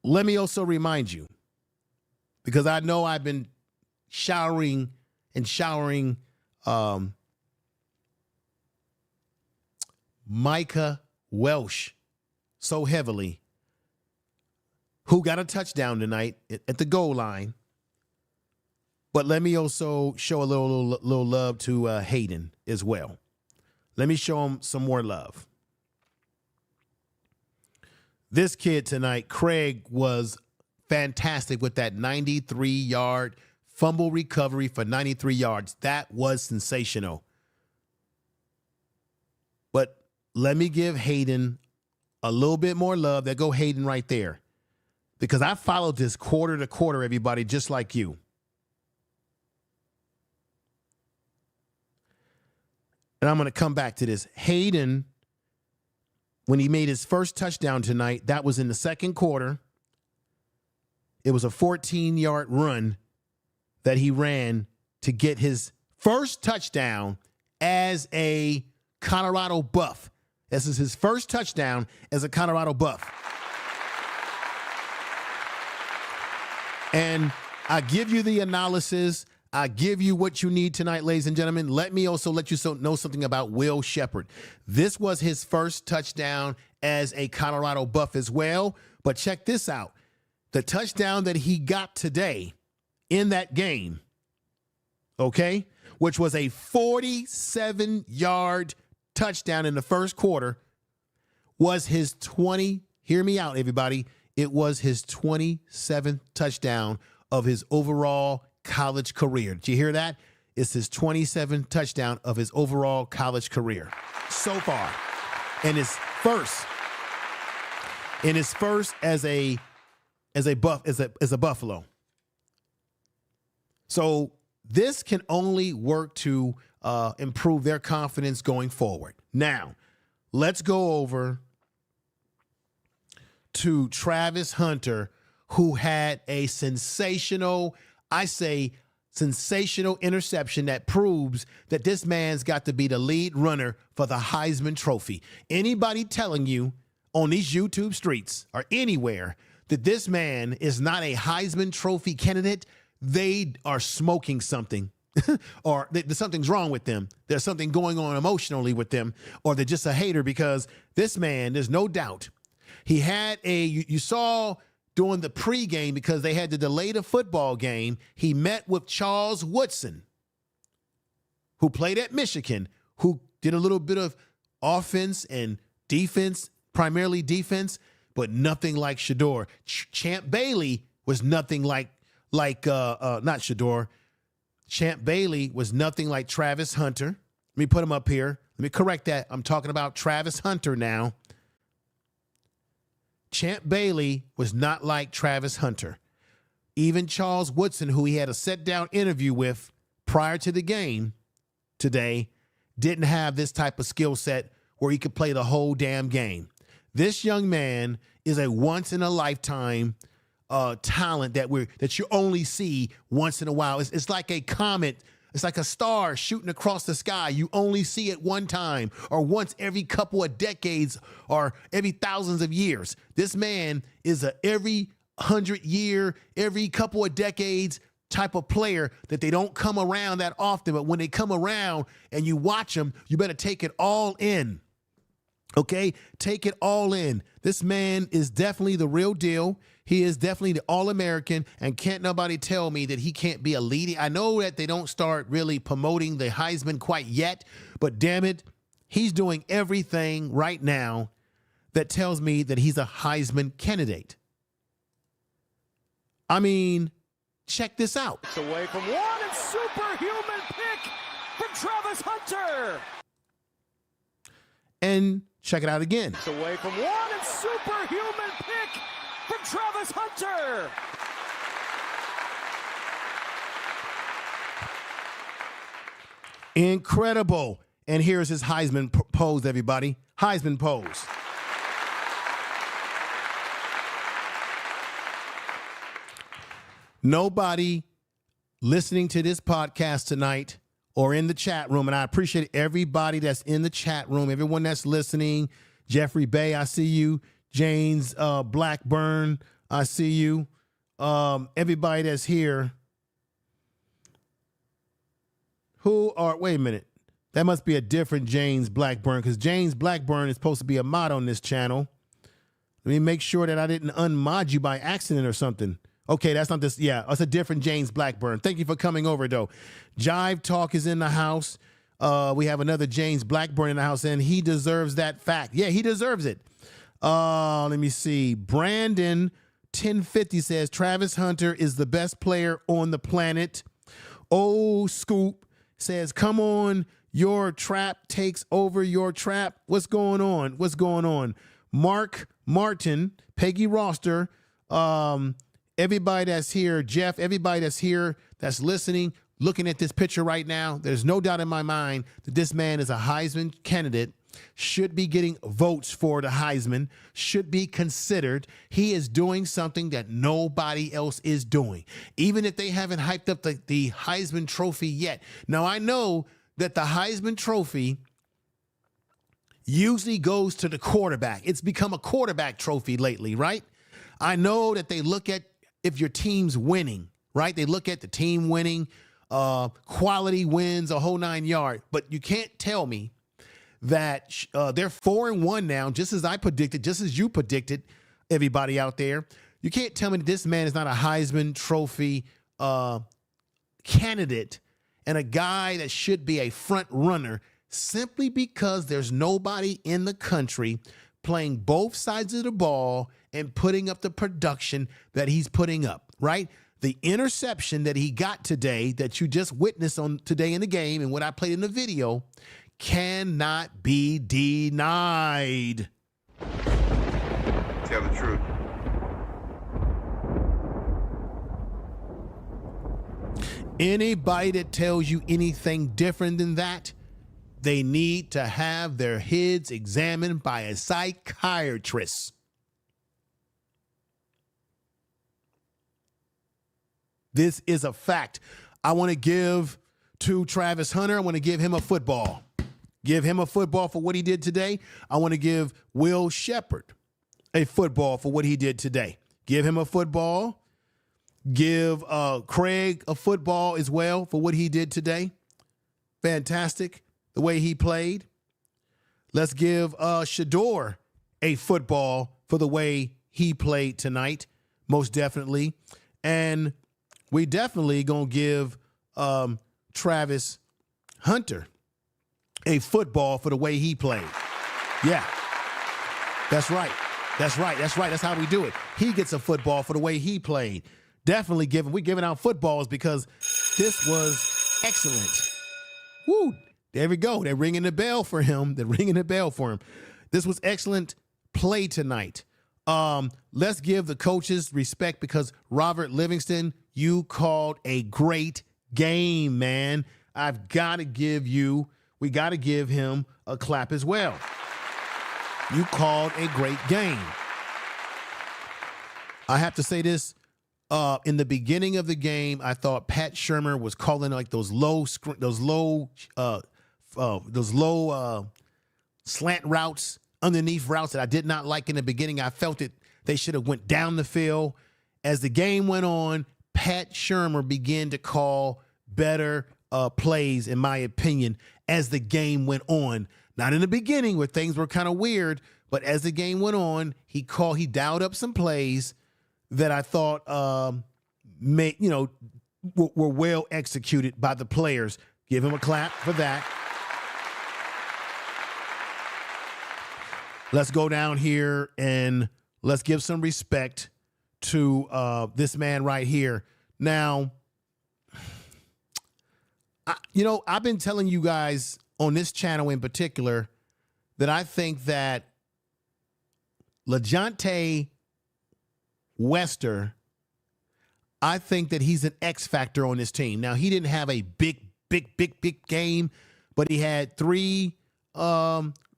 let me also remind you, because I know I've been showering Micah Welsh so heavily, who got a touchdown tonight at the goal line. But let me also show a little love to Hayden as well. Let me show him some more love. This kid tonight, Craig, was fantastic with that 93-yard fumble recovery for 93 yards. That was sensational. But let me give Hayden a little bit more love. There go Hayden right there. Because I followed this quarter to quarter, everybody, just like you. And I'm going to come back to this. Hayden, when he made his first touchdown tonight, that was in the second quarter. It was a 14-yard run that he ran to get his first touchdown as a Colorado Buff. This is his first touchdown as a Colorado Buff. And I give you the analysis. I give you what you need tonight, ladies and gentlemen. Let me also let you know something about Will Sheppard. This was his first touchdown as a Colorado Buff as well. But check this out. The touchdown that he got today in that game, okay, which was a 47-yard touchdown in the first quarter, was his hear me out, everybody, it was his 27th touchdown of his overall college career. Did you hear that? It's his 27th touchdown of his overall college career so far. And his first as a Buffalo. So this can only work to improve their confidence going forward. Now, let's go over to Travis Hunter, who had a sensational interception that proves that this man's got to be the lead runner for the Heisman Trophy. Anybody telling you on these YouTube streets or anywhere that this man is not a Heisman Trophy candidate, they are smoking something. Or something's wrong with them. There's something going on emotionally with them, or they're just a hater, because this man, there's no doubt, he had you saw during the pregame, because they had to delay the football game, he met with Charles Woodson, who played at Michigan, who did a little bit of offense and defense, primarily defense, but nothing like Shedeur. Champ Bailey was nothing like not Shedeur. Champ Bailey was nothing like Travis Hunter. Let me put him up here. Let me correct that. I'm talking about Travis Hunter now. Champ Bailey was not like Travis Hunter. Even Charles Woodson, who he had a sit-down interview with prior to the game today, didn't have this type of skill set where he could play the whole damn game. This young man is a once-in-a-lifetime talent that you only see once in a while. It's like a comet. It's like a star shooting across the sky. You only see it one time, or once every couple of decades, or every thousands of years. This man is a every 100-year, every couple of decades type of player that they don't come around that often. But when they come around and you watch them, you better take it all in. Okay, take it all in. This man is definitely the real deal. He is definitely the All-American, and can't nobody tell me that he can't be a leading. I know that they don't start really promoting the Heisman quite yet, but damn it, he's doing everything right now that tells me that he's a Heisman candidate. I mean, check this out. It's away from one, and superhuman pick from Travis Hunter. And check it out again. It's away from one, and superhuman pick from Travis Hunter. Incredible. And here's his Heisman pose, everybody. Heisman pose. Nobody listening to this podcast tonight or in the chat room, and I appreciate everybody that's in the chat room, everyone that's listening. Jeffrey Bay, I see you. James Blackburn, I see you. everybody that's here wait a minute. That must be a different James Blackburn, because James Blackburn is supposed to be a mod on this channel. Let me make sure that I didn't unmod you by accident or something. Okay, that's not this. Yeah, it's a different James Blackburn. Thank you for coming over, though. Jive Talk is in the house. We have another James Blackburn in the house, and he deserves that fact. Yeah, he deserves it. Let me see. Brandon 1050 says Travis Hunter is the best player on the planet. Scoop says, come on, your trap takes over your trap. What's going on? What's going on? Mark Martin, Peggy Roster, everybody that's here, Jeff, everybody that's here, that's listening, looking at this picture right now, there's no doubt in my mind that this man is a Heisman candidate, should be getting votes for the Heisman, should be considered. He is doing something that nobody else is doing, even if they haven't hyped up the Heisman Trophy yet. Now, I know that the Heisman Trophy usually goes to the quarterback. It's become a quarterback trophy lately, right? I know that they look at if your team's winning, right? They look at the team winning, quality wins, a whole 9 yards. But you can't tell me that they're 4-1 now, just as I predicted, just as you predicted, everybody out there. You can't tell me that this man is not a Heisman Trophy candidate and a guy that should be a front runner simply because there's nobody in the country playing both sides of the ball and putting up the production that he's putting up, right? The interception that he got today that you just witnessed on today in the game and what I played in the video cannot be denied. Tell the truth. Anybody that tells you anything different than that, they need to have their heads examined by a psychiatrist. This is a fact. I want to give to Travis Hunter, I want to give him a football. Give him a football for what he did today. I want to give Will Sheppard a football for what he did today. Give him a football. Give Craig a football as well for what he did today. Fantastic, the way he played. Let's give Shador a football for the way he played tonight, most definitely. And we definitely going to give Travis Hunter a football for the way he played. Yeah, that's right. That's right. That's right. That's how we do it. He gets a football for the way he played. Definitely we're giving out footballs because this was excellent. Woo. There we go. They're ringing the bell for him. They're ringing the bell for him. This was excellent play tonight. Let's give the coaches respect because Robert Livingston, you called a great game, man. We got to give him a clap as well. You called a great game. I have to say this. In the beginning of the game, I thought Pat Shurmur was calling like those low slant routes, underneath routes that I did not like in the beginning. I felt it. They should have went down the field. As the game went on, Pat Shurmur began to call better plays, in my opinion, as the game went on. Not in the beginning where things were kind of weird, but as the game went on, he dialed up some plays that I thought were well executed by the players. Give him a clap for that. Let's go down here and let's give some respect to this man right here. Now, I've been telling you guys on this channel in particular that I think that LeJontay Wester, I think that he's an X factor on this team. Now, he didn't have a big game, but he had 3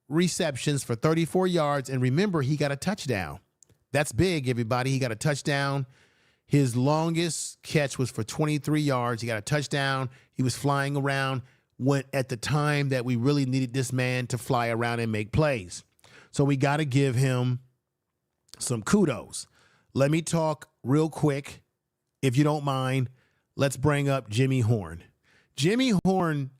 receptions for 34 yards. And remember, he got a touchdown. That's big, everybody. He got a touchdown. His longest catch was for 23 yards. He got a touchdown. He was flying around at the time that we really needed this man to fly around and make plays. So we got to give him some kudos. Let me talk real quick if you don't mind, let's bring up Jimmy Horn. Jimmy Horn,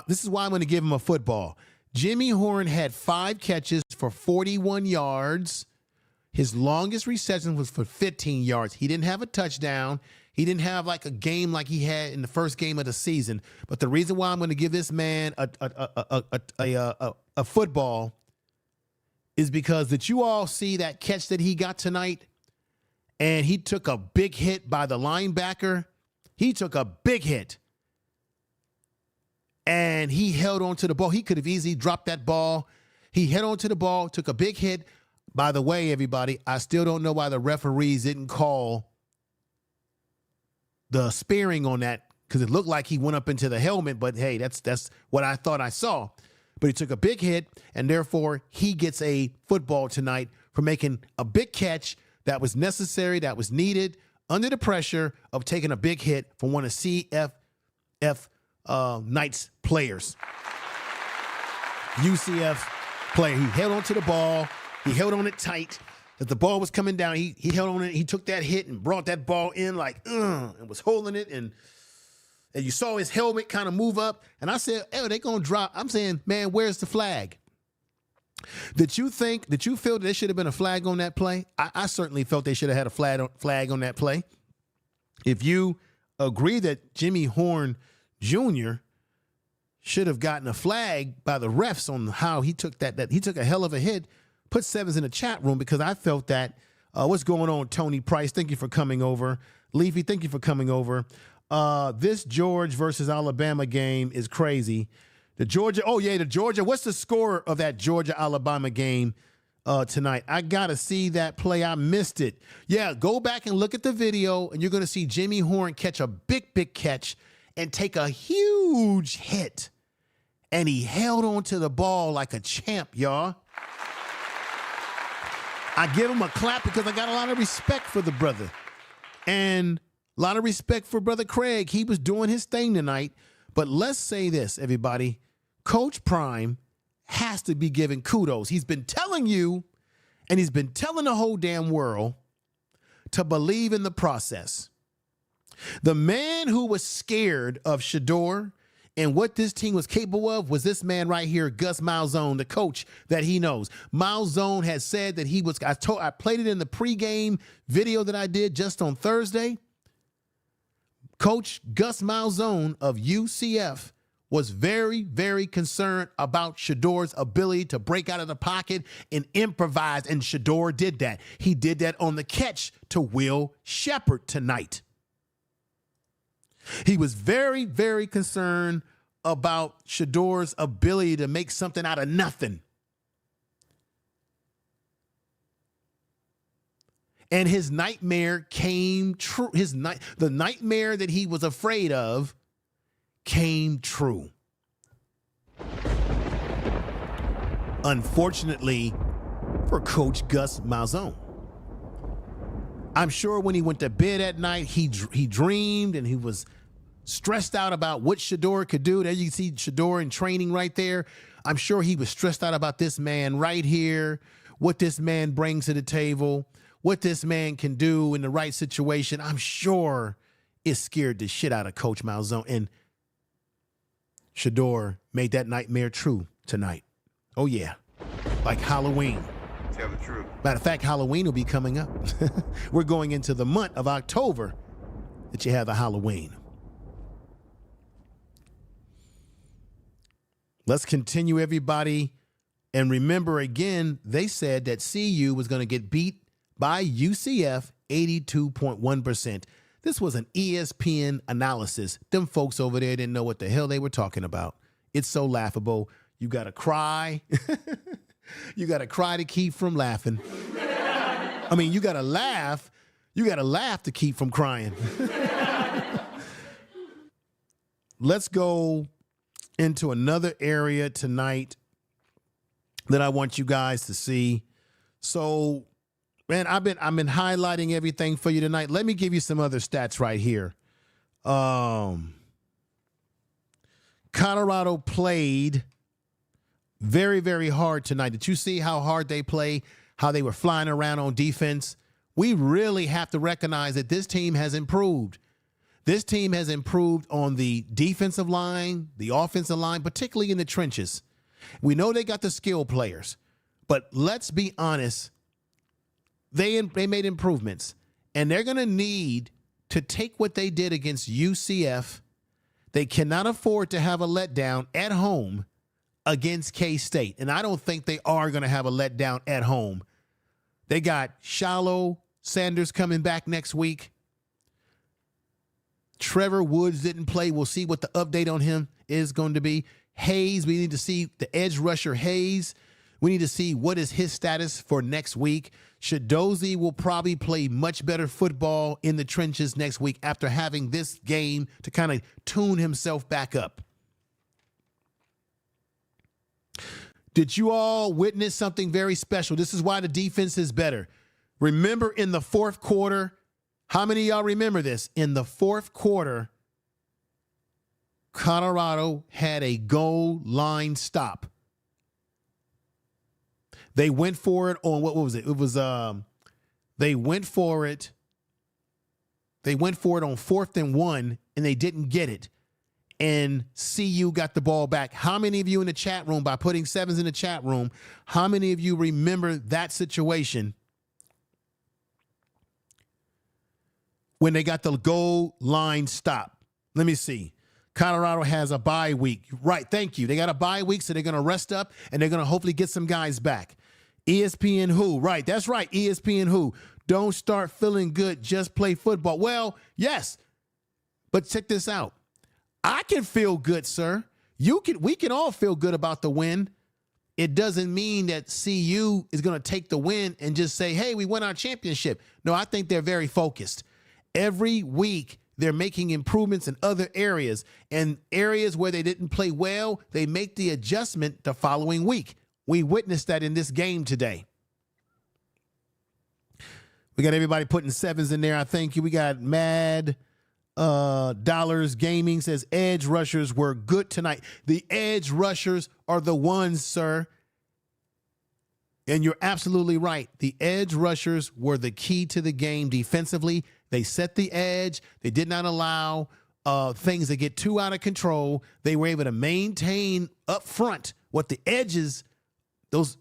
this is why I'm going to give him a football. Jimmy Horn had 5 catches for 41 yards. His longest reception was for 15 yards. He didn't have a touchdown. He didn't have like a game like he had in the first game of the season. But the reason why I'm going to give this man a football is because did you all see that catch that he got tonight? And he took a big hit by the linebacker. He took a big hit. And he held on to the ball. He could have easily dropped that ball. He held on to the ball, took a big hit. By the way, everybody, I still don't know why the referees didn't call the spearing on that, because it looked like he went up into the helmet, but hey, that's what I thought I saw. But he took a big hit, and therefore he gets a football tonight for making a big catch that was necessary, that was needed, under the pressure of taking a big hit from one of CFF Knights players. UCF player. He held on to the ball. He held on it tight. As the ball was coming down, he held on it. He took that hit and brought that ball in like, and was holding it. And you saw his helmet kind of move up. And I said, oh, they're going to drop. I'm saying, man, where's the flag? Did you feel that there should have been a flag on that play? I certainly felt they should have had a flag on that play. If you agree that Jimmy Horn Jr. should have gotten a flag by the refs on how he took that he took a hell of a hit, put 7s in the chat room, because I felt that. What's going on, Tony Price? Thank you for coming over. Leafy, thank you for coming over. This Georgia versus Alabama game is crazy. The Georgia, what's the score of that Georgia-Alabama game tonight? I got to see that play. I missed it. Yeah, go back and look at the video, and you're going to see Jimmy Horn catch a big catch and take a huge hit. And he held on to the ball like a champ, y'all. I give him a clap because I got a lot of respect for the brother. And a lot of respect for Brother Craig. He was doing his thing tonight. But let's say this, everybody. Coach Prime has to be given kudos. He's been telling you, and he's been telling the whole damn world, to believe in the process. The man who was scared of Shedeur and what this team was capable of was this man right here, Gus Malzahn, the coach that he knows. Malzahn has said that he was, I played it in the pregame video that I did just on Thursday. Coach Gus Malzahn of UCF was very, very concerned about Shedeur's ability to break out of the pocket and improvise, and Shedeur did that. He did that on the catch to Will Sheppard tonight. He was very, very concerned about Shedeur's ability to make something out of nothing. And his nightmare came true. The nightmare that he was afraid of came true. Unfortunately for Coach Gus Malzahn. I'm sure when he went to bed at night, he dreamed and he was stressed out about what Shedeur could do. There you can see Shedeur in training right there. I'm sure he was stressed out about this man right here, what this man brings to the table, what this man can do in the right situation. I'm sure it scared the shit out of Coach Malzahn. And Shedeur made that nightmare true tonight. Oh, yeah. Like Halloween. Tell the truth. Matter of fact, Halloween will be coming up. We're going into the month of October that you have the Halloween. Let's continue, everybody. And remember, again, they said that CU was going to get beat by UCF 82.1%. This was an ESPN analysis. Them folks over there didn't know what the hell they were talking about. It's so laughable. You got to cry. You got to cry to keep from laughing. I mean, you got to laugh. You got to laugh to keep from crying. Let's go into another area tonight that I want you guys to see. So, man, I've been highlighting everything for you tonight. Let me give you some other stats right here. Colorado played very, very hard tonight. Did you see how hard they play, how they were flying around on defense? we really have to recognize that this team has improved. This team has improved on the defensive line, the offensive line, particularly in the trenches. We know they got the skill players, but let's be honest, they made improvements, and they're going to need to take what they did against UCF. They cannot afford to have a letdown at home against K-State, and I don't think they are going to have a letdown at home. They got Deion Sanders coming back next week. Trevor Woods didn't play. We'll see what the update on him is going to be. Hayes, we need to see the edge rusher Hayes. We need to see what is his status for next week. Shadozi will probably play much better football in the trenches next week after having this game to kind of tune himself back up. Did you all witness something very special? This is why the defense is better. Remember in the fourth quarter, how many of y'all remember this? In the fourth quarter, Colorado had a goal line stop. They went for it on, what was it? It was, they went for it. They went for it on 4th and 1, and they didn't get it. And CU got the ball back. How many of you in the chat room, by putting 7s in the chat room, how many of you remember that situation when they got the goal line stop? Let me see. Colorado has a bye week. Right, thank you. They got a bye week, so they're going to rest up, and they're going to hopefully get some guys back. ESPN who? Right, that's right, ESPN who? Don't start feeling good, just play football. Well, yes, but check this out. I can feel good, sir. We can all feel good about the win. It doesn't mean that CU is going to take the win and just say, hey, we won our championship. No, I think they're very focused. Every week, they're making improvements in other areas, and areas where they didn't play well, they make the adjustment the following week. We witnessed that in this game today. We got everybody putting 7s in there. I thank you. We got Mad Dollars Gaming says edge rushers were good tonight. The edge rushers are the ones, sir. And you're absolutely right. The edge rushers were the key to the game defensively. They set the edge. They did not allow things to get too out of control. They were able to maintain up front what the edges, those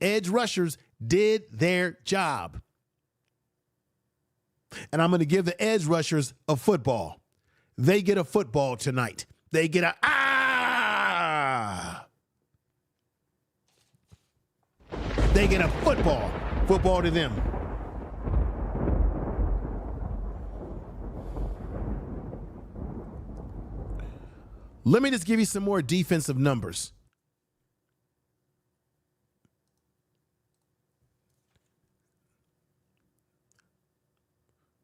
edge rushers did their job. And I'm going to give the edge rushers a football. They get a football tonight. They get a They get a football. Football to them. Let me just give you some more defensive numbers.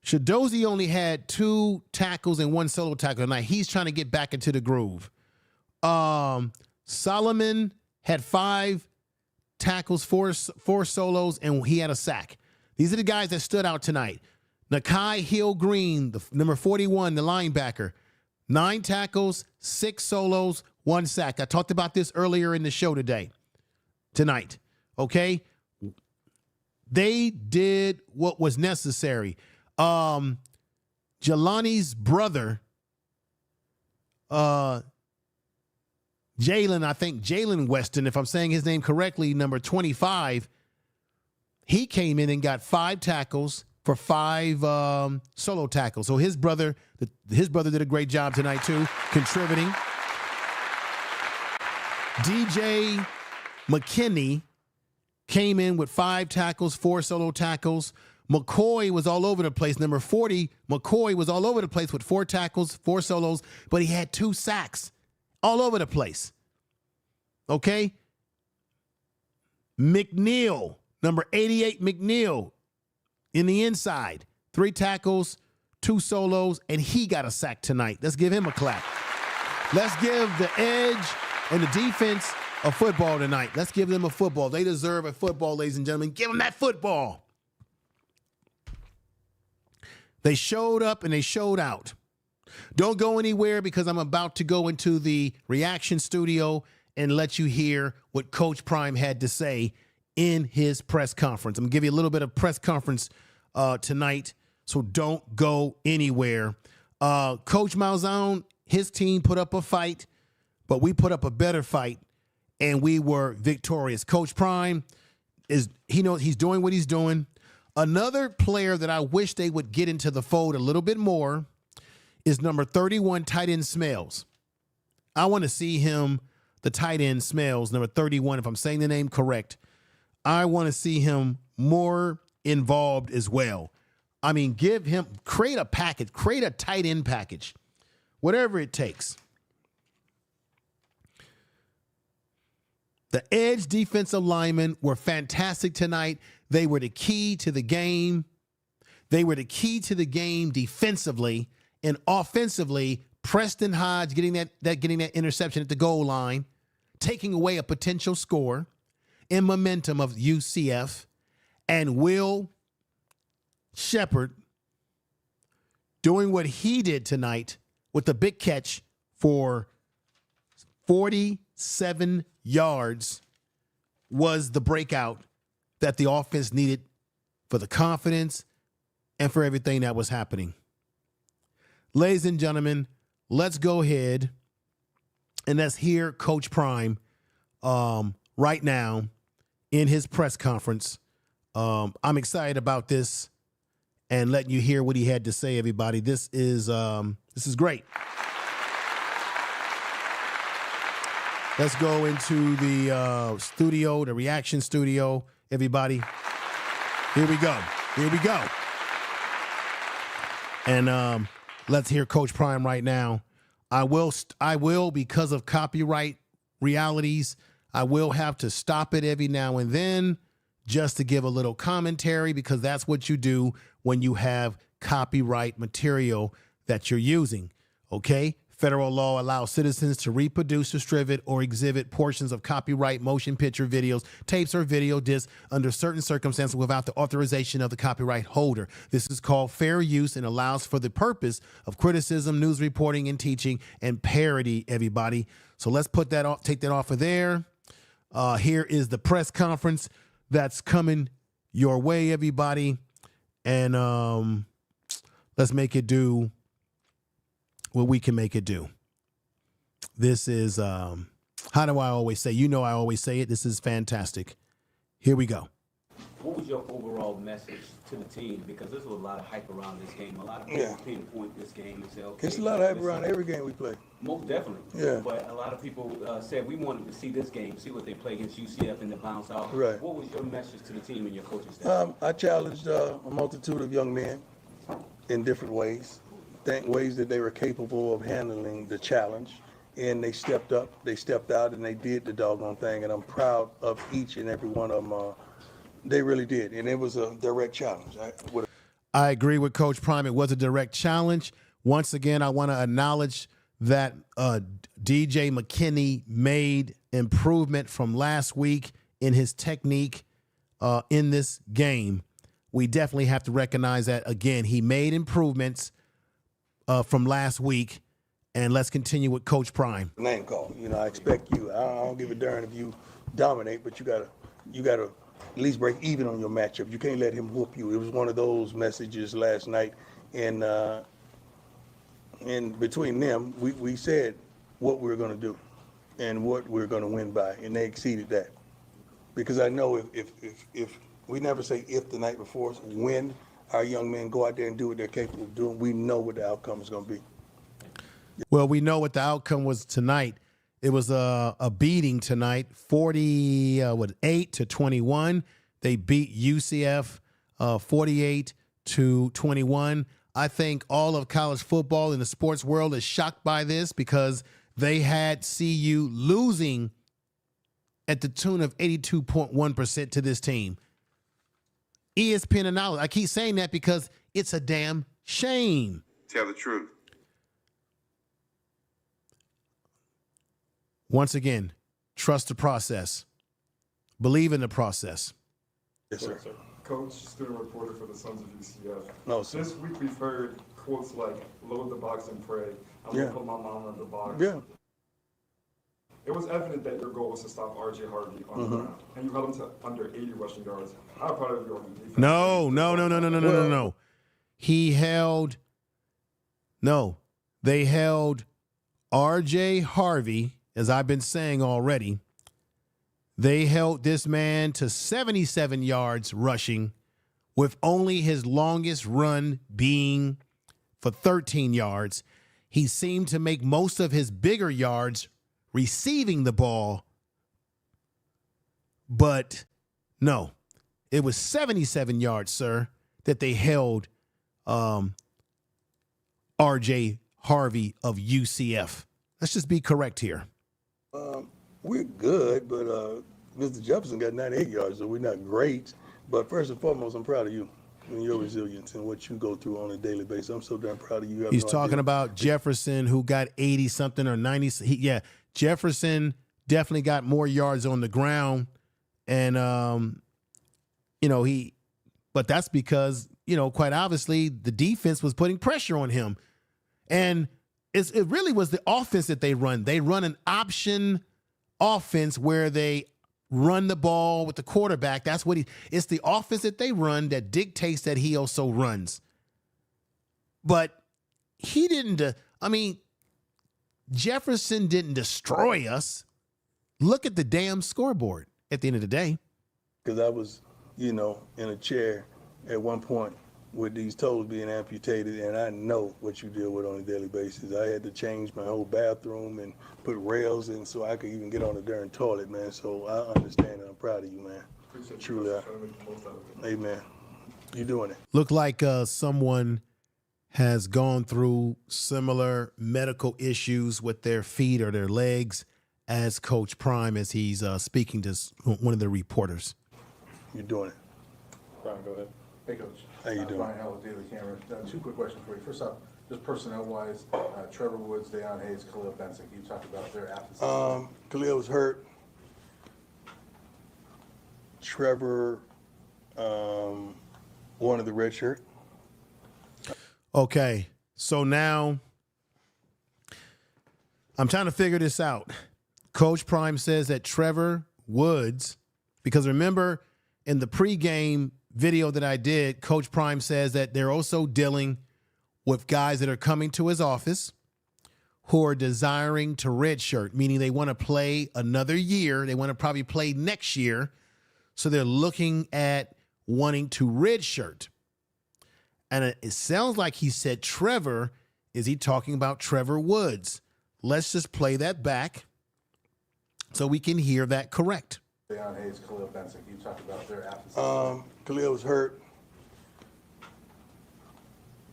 Shadozi only had 2 tackles and 1 solo tackle tonight. He's trying to get back into the groove. Solomon had 5 tackles, 4 solos, and he had a sack. These are the guys that stood out tonight. Nakai Hill-Green, the number 41, the linebacker, 9 tackles, 6 solos, 1 sack. I talked about this earlier in the show tonight. Okay? They did what was necessary. Jelani's brother, Jalen, I think Jalen Weston, if I'm saying his name correctly, number 25, he came in and got 5 tackles for 5 solo tackles. So his brother did a great job tonight too, contributing. DJ McKinney came in with 5 tackles, 4 solo tackles. McCoy was all over the place. Number 40, McCoy was all over the place with 4 tackles, 4 solos, but he had 2 sacks all over the place. Okay? McNeil, number 88, McNeil, in the inside, 3 tackles, 2 solos, and he got a sack tonight. Let's give him a clap. Let's give the edge and the defense a football tonight. Let's give them a football. They deserve a football, ladies and gentlemen. Give them that football. They showed up and they showed out. Don't go anywhere because I'm about to go into the reaction studio and let you hear what Coach Prime had to say in his press conference. I'm going to give you a little bit of press conference tonight. So don't go anywhere. Coach Malzahn, his team put up a fight, but we put up a better fight, and we were victorious. Coach Prime, he knows he's doing what he's doing. Another player that I wish they would get into the fold a little bit more is number 31, tight end Smells. I want to see him, the tight end Smells, number 31, if I'm saying the name correct. I want to see him more involved as well. I mean, create a package, create a tight end package, whatever it takes. The edge defensive linemen were fantastic tonight. They were the key to the game. They were the key to the game defensively, and offensively, Preston Hodge getting that interception at the goal line, taking away a potential score and momentum of UCF, and Will Sheppard doing what he did tonight with the big catch for 47 yards was the breakout that the offense needed for the confidence and for everything that was happening. Ladies and gentlemen, let's go ahead and let's hear Coach Prime right now in his press conference. I'm excited about this and letting you hear what he had to say, everybody. This is great. Let's go into the studio, the reaction studio, everybody. Here we go. Here we go. And let's hear Coach Prime right now. I will, because of copyright realities, I will have to stop it every now and then just to give a little commentary, because that's what you do when you have copyright material that you're using, okay? Federal law allows citizens to reproduce, distribute, or exhibit portions of copyright motion picture videos, tapes, or video discs under certain circumstances without the authorization of the copyright holder. This is called fair use and allows for the purpose of criticism, news reporting, and teaching, and parody, everybody. So let's put that off, take that off of there. Here is the press conference that's coming your way, everybody. And let's make it do what we can make it do. This is, how do I always say? You know I always say it. This is fantastic. Here we go. What was your overall message to the team? Because there's a lot of hype around this game. A lot of people pinpoint this game and say, okay. It's a lot of hype around every game we play. Most definitely. Yeah. But a lot of people said we wanted to see this game, see what they play against UCF and the bounce out. Right. What was your message to the team and your coaching staff? I challenged a multitude of young men in different ways, ways that they were capable of handling the challenge. And they stepped up, they stepped out, and they did the doggone thing. And I'm proud of each and every one of them. They really did. And it was a direct challenge. I agree with Coach Prime. It was a direct challenge. Once again, I want to acknowledge that DJ McKinney made improvement from last week in his technique in this game. We definitely have to recognize that. Again, he made improvements from last week. And let's continue with Coach Prime. Name call. You know, I expect you. I don't give a darn if you dominate, but you gotta at least break even on your matchup. You can't let him whoop you. It was one of those messages last night, and between them, we said what we were going to do and what we were going to win by, and they exceeded that. Because I know if we never say if the night before, when our young men go out there and do what they're capable of doing, we know what the outcome is going to be. Well, we know what the outcome was tonight. It was a beating tonight, 48-21. They beat UCF 48-21. I think all of college football in the sports world is shocked by this, because they had CU losing at the tune of 82.1% to this team. ESPN analysis. I keep saying that because it's a damn shame. Tell the truth. Once again, trust the process. Believe in the process. Yes, sir. Coach, student reporter for the Sons of UCF. No, sir. This week we've heard quotes like, load the box and pray. I'm going to put my mom in the box. Yeah. It was evident that your goal was to stop R.J. Harvey on the ground, and you held him to under 80 rushing yards. How proud of you on the defense? No. They held R.J. Harvey, as I've been saying already. They held this man to 77 yards rushing, with only his longest run being for 13 yards. He seemed to make most of his bigger yards receiving the ball, but no, it was 77 yards, sir, that they held R.J. Harvey of UCF. Let's just be correct here. We're good, but Mr. Jefferson got 98 yards, so we're not great. But first and foremost, I'm proud of you and your resilience and what you go through on a daily basis. I'm so damn proud of you. He's talking about Jefferson, who got 80-something or 90. Jefferson definitely got more yards on the ground. And, but that's because, quite obviously the defense was putting pressure on him. And it really was the offense that they run. They run an option offense where they run the ball with the quarterback. That's what it's the offense that they run that dictates that he also runs. But he didn't, Jefferson didn't destroy us. Look at the damn scoreboard at the end of the day. Because I was, in a chair at one point with these toes being amputated, and I know what you deal with on a daily basis. I had to change my whole bathroom and put rails in so I could even get on the darn toilet, man. So I understand, and I'm proud of you, man. Truly, amen. You're doing it. Look like someone has gone through similar medical issues with their feet or their legs as Coach Prime, as he's speaking to one of the reporters. You're doing it. Brian, go ahead. Hey, Coach. How you doing? Brian Howell, Daily Camera. Two quick questions for you. First off, just personnel-wise, Trevor Woods, Deion Hayes, Khalil Benson. Can you talk about their absence? Khalil was hurt. Trevor wanted the red shirt. Okay, so now I'm trying to figure this out. Coach Prime says that Trevor Woods, because remember in the pregame video that I did, Coach Prime says that they're also dealing with guys that are coming to his office who are desiring to redshirt, meaning they want to play another year. They want to probably play next year. So they're looking at wanting to redshirt. And it sounds like he said Trevor. Is he talking about Trevor Woods? Let's just play that back so we can hear that correct. Deion Hayes, Khalil Benson. Can you talk about their absence? Khalil was hurt.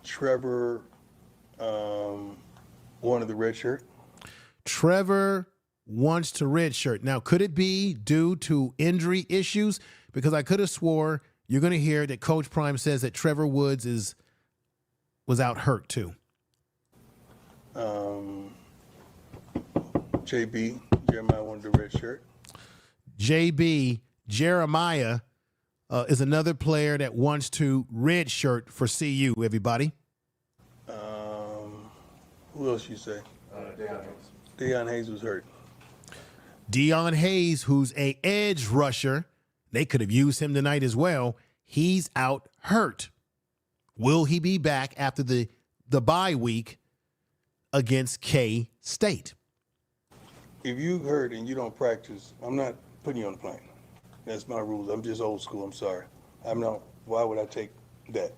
Trevor wanted the red shirt. Trevor wants to redshirt. Now, could it be due to injury issues? Because I could have swore you're going to hear that Coach Prime says that Trevor Woods was out hurt too. JB, Jeremiah wanted the red shirt. JB, Jeremiah, is another player that wants to redshirt for CU, everybody. Who else you say? Deion Hayes. Deion Hayes was hurt. Deion Hayes, who's a edge rusher, they could have used him tonight as well. He's out hurt. Will he be back after the bye week against K-State? If you hurt and you don't practice, I'm not putting you on the plane. That's my rules. I'm just old school. I'm sorry. Why would I take that?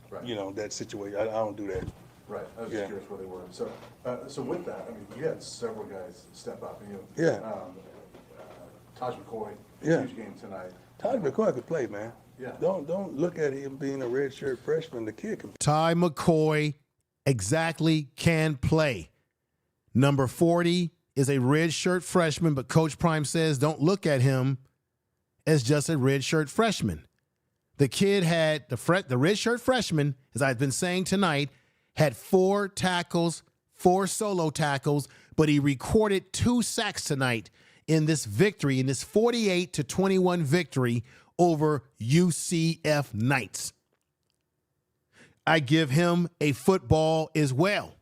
Right. That situation. I don't do that. Right. I was just curious where they were. So with that, you had several guys step up. Taj McCoy, huge game tonight. Taj McCoy could play, man. Yeah. Don't look at him being a redshirt freshman. The kid can play. Ty McCoy exactly can play. Number 40 is a redshirt freshman, but Coach Prime says don't look at him as just a redshirt freshman. The kid had the redshirt freshman, as I've been saying tonight, had 4 tackles, 4 solo tackles, but he recorded 2 sacks tonight in this victory, in this 48-21 victory over UCF Knights. I give him a football as well.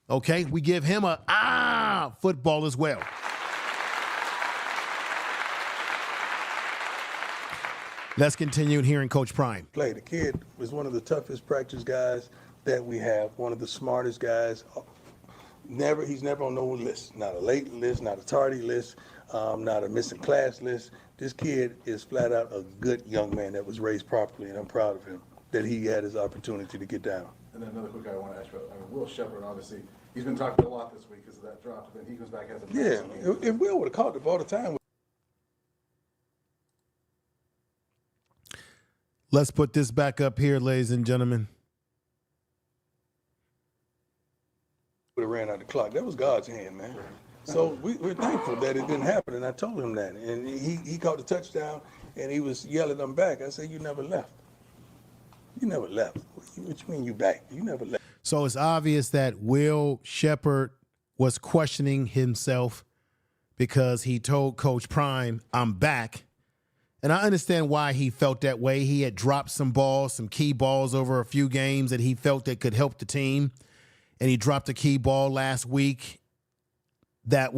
Okay, we give him a football as well. Let's continue hearing Coach Prime. Play. The kid was one of the toughest practice guys that we have, one of the smartest guys. He's never on no list, not a late list, not a tardy list, not a missing class list. This kid is flat out a good young man that was raised properly, and I'm proud of him that he had his opportunity to get down. And then another quick guy I want to ask you about, Will Sheppard, obviously, he's been talking a lot this week because of that drop, but then he comes back as a Yeah, if Will would have caught the ball the time. Let's put this back up here, ladies and gentlemen. Would have ran out the clock. That was God's hand, man. So we're thankful that it didn't happen, and I told him that. And he caught the touchdown, and he was yelling them back. I said, you never left. You never left. What you mean you back? You never left. So it's obvious that Will Sheppard was questioning himself because he told Coach Prime, I'm back. And I understand why he felt that way. He had dropped some balls, some key balls over a few games that he felt that could help the team. And he dropped a key ball last week that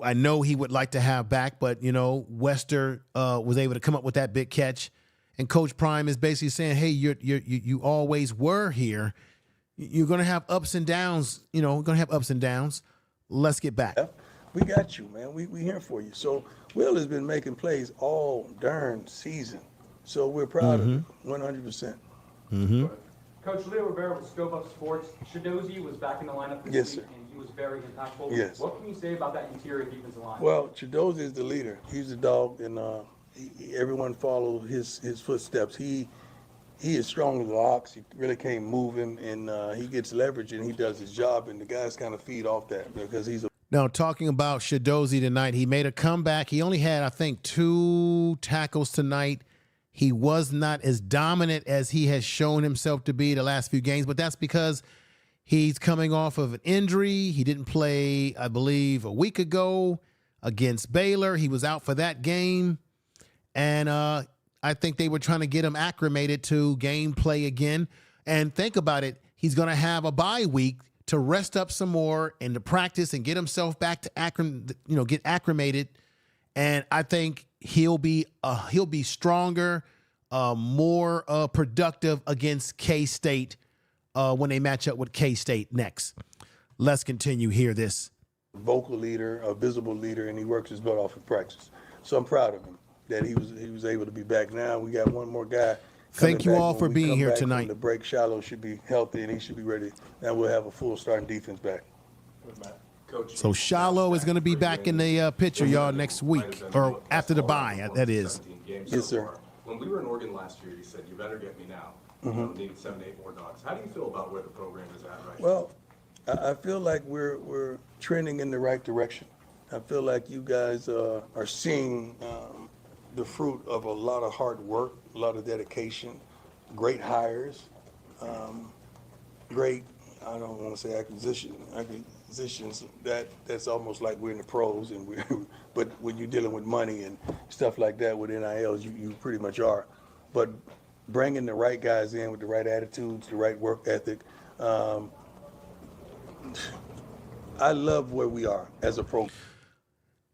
I know he would like to have back, but Wester was able to come up with that big catch, and Coach Prime is basically saying, "Hey, you always were here. You're gonna have ups and downs. Gonna have ups and downs. Let's get back." We got you, man. We here for you. So Will has been making plays all darn season, so we're proud of him, 100%. Coach Leo Rivera with Scope Up Sports. Shadozi was back in the lineup this Yes, week, sir. and he was very impactful. Yes. What can you say about that interior defensive line? Well, Chidozie is the leader. He's the dog, and everyone follows his footsteps. He is strong as an ox. You really can't move him, and he gets leverage, and he does his job, and the guys kind of feed off that because he's a Now, talking about Shadozi tonight, he made a comeback. He only had, I think, 2 tackles tonight. He was not as dominant as he has shown himself to be the last few games, but that's because he's coming off of an injury. He didn't play, I believe, a week ago against Baylor. He was out for that game, and I think they were trying to get him acclimated to game play again. And think about it, he's going to have a bye week to rest up some more and to practice and get himself back to get acclimated. And I think he'll be stronger, more productive against K-State when they match up with K-State next. Let's continue. Hear this. vocal leader, a visible leader, and he works his butt off in practice. So I'm proud of him that he was able to be back. Now we got one more guy. Thank you all for being here tonight. The break, Shiloh should be healthy and he should be ready. Now we'll have a full starting defense back. So Shiloh is going to be back in the picture, y'all, next week or after the bye. That is. Yes, sir. When we were in Oregon last year, you said, you better get me now. Needed 7 to 8 more dogs. How do you feel about where the program is at right now? Well, I feel like we're trending in the right direction. I feel like you guys are seeing the fruit of a lot of hard work, a lot of dedication, great hires, great, I don't want to say acquisitions. That's almost like we're in the pros, and but when you're dealing with money and stuff like that with NILs, you pretty much are. But bringing the right guys in with the right attitudes, the right work ethic. I love where we are as a program.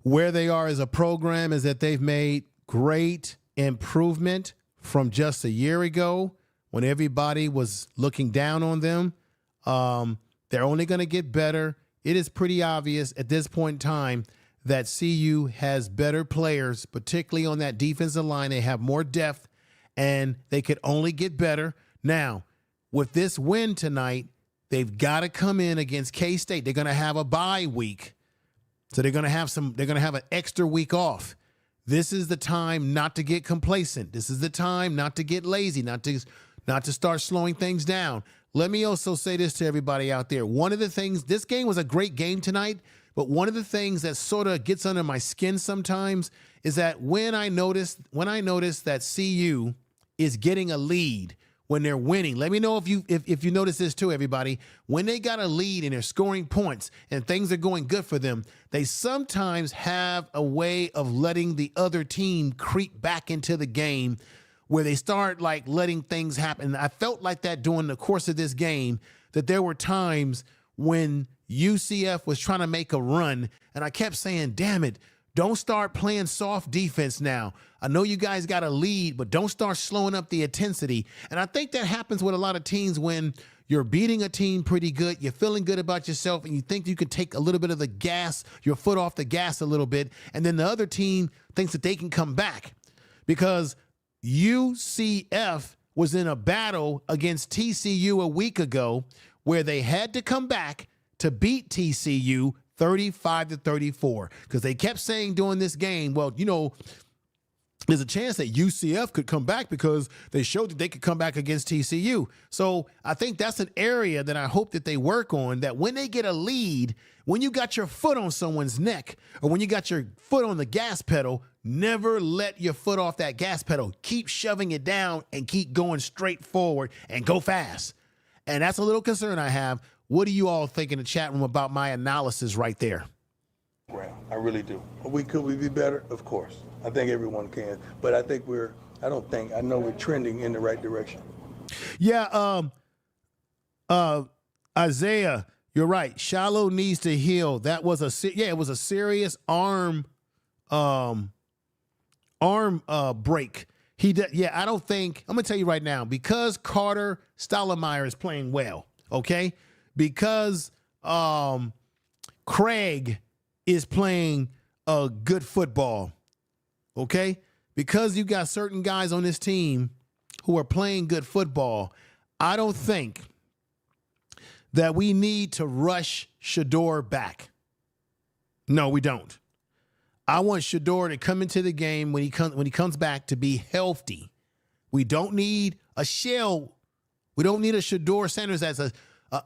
Where they are as a program is that they've made great improvement from just a year ago when everybody was looking down on them. They're only going to get better. It is pretty obvious at this point in time that CU has better players, particularly on that defensive line. They have more depth, and they could only get better. Now, with this win tonight, they've got to come in against K-State. They're going to have a bye week. So they're going to have an extra week off. This is the time not to get complacent. This is the time not to get lazy, not to start slowing things down. Let me also say this to everybody out there. One of the things, this game was a great game tonight, but one of the things that sort of gets under my skin sometimes is that when I notice that CU is getting a lead when they're winning. Let me know if you notice this too, everybody. When they got a lead and they're scoring points and things are going good for them, they sometimes have a way of letting the other team creep back into the game where they start like letting things happen. I felt like that during the course of this game, that there were times when UCF was trying to make a run, and I kept saying, damn it, Don't start playing soft defense now. I know you guys got a lead, but don't start slowing up the intensity. And I think that happens with a lot of teams when you're beating a team pretty good, you're feeling good about yourself, and you think you could take a little bit of the gas, your foot off the gas a little bit, and then the other team thinks that they can come back. Because UCF was in a battle against TCU a week ago where they had to come back to beat TCU 35-34, because they kept saying during this game, well, you know, there's a chance that UCF could come back because they showed that they could come back against TCU. So I think that's an area that I hope that they work on, that when they get a lead, when you got your foot on someone's neck or when you got your foot on the gas pedal, never let your foot off that gas pedal. Keep shoving it down and keep going straight forward and go fast. And that's a little concern I have. What do you all think in the chat room about my analysis right there? I really do. Could we be better? Of course. I think everyone can. But I think I know we're trending in the right direction. Yeah, Isaiah, you're right. Shallow needs to heal. That was it was a serious arm break. I don't think, I'm going to tell you right now, because Carter Stoudemire is playing well, okay? Because Craig is playing good football, okay? Because you got certain guys on this team who are playing good football, I don't think that we need to rush Shedeur back. No, we don't. I want Shedeur to come into the game when he comes back to be healthy. We don't need a shell. We don't need a Shedeur Sanders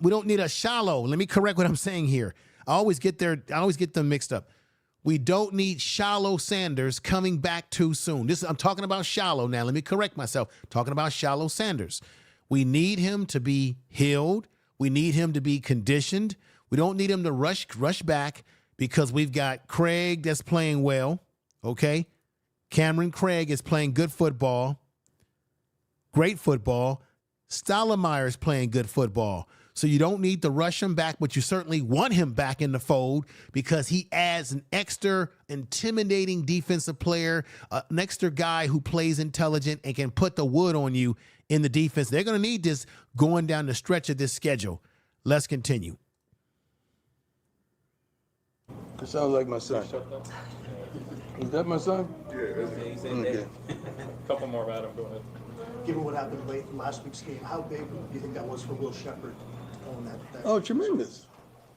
we don't need a Shallow. Let me correct what I'm saying here. I always get them mixed up. We don't need Shallow Sanders coming back too soon. I'm talking about Shallow now. Let me correct myself. I'm talking about Shallow Sanders. We need him to be healed. We need him to be conditioned. We don't need him to rush back because we've got Craig that's playing well, okay? Cameron Craig is playing good football, great football. Stoudemire is playing good football. So you don't need to rush him back, but you certainly want him back in the fold because he adds an extra intimidating defensive player, an extra guy who plays intelligent and can put the wood on you in the defense. They're going to need this going down the stretch of this schedule. Let's continue. It sounds like my son. Is that my son? Yeah, Okay. Couple more about him. Go ahead. Given what happened late in last week's game, how big do you think that was for Will Sheppard on that? Oh, tremendous.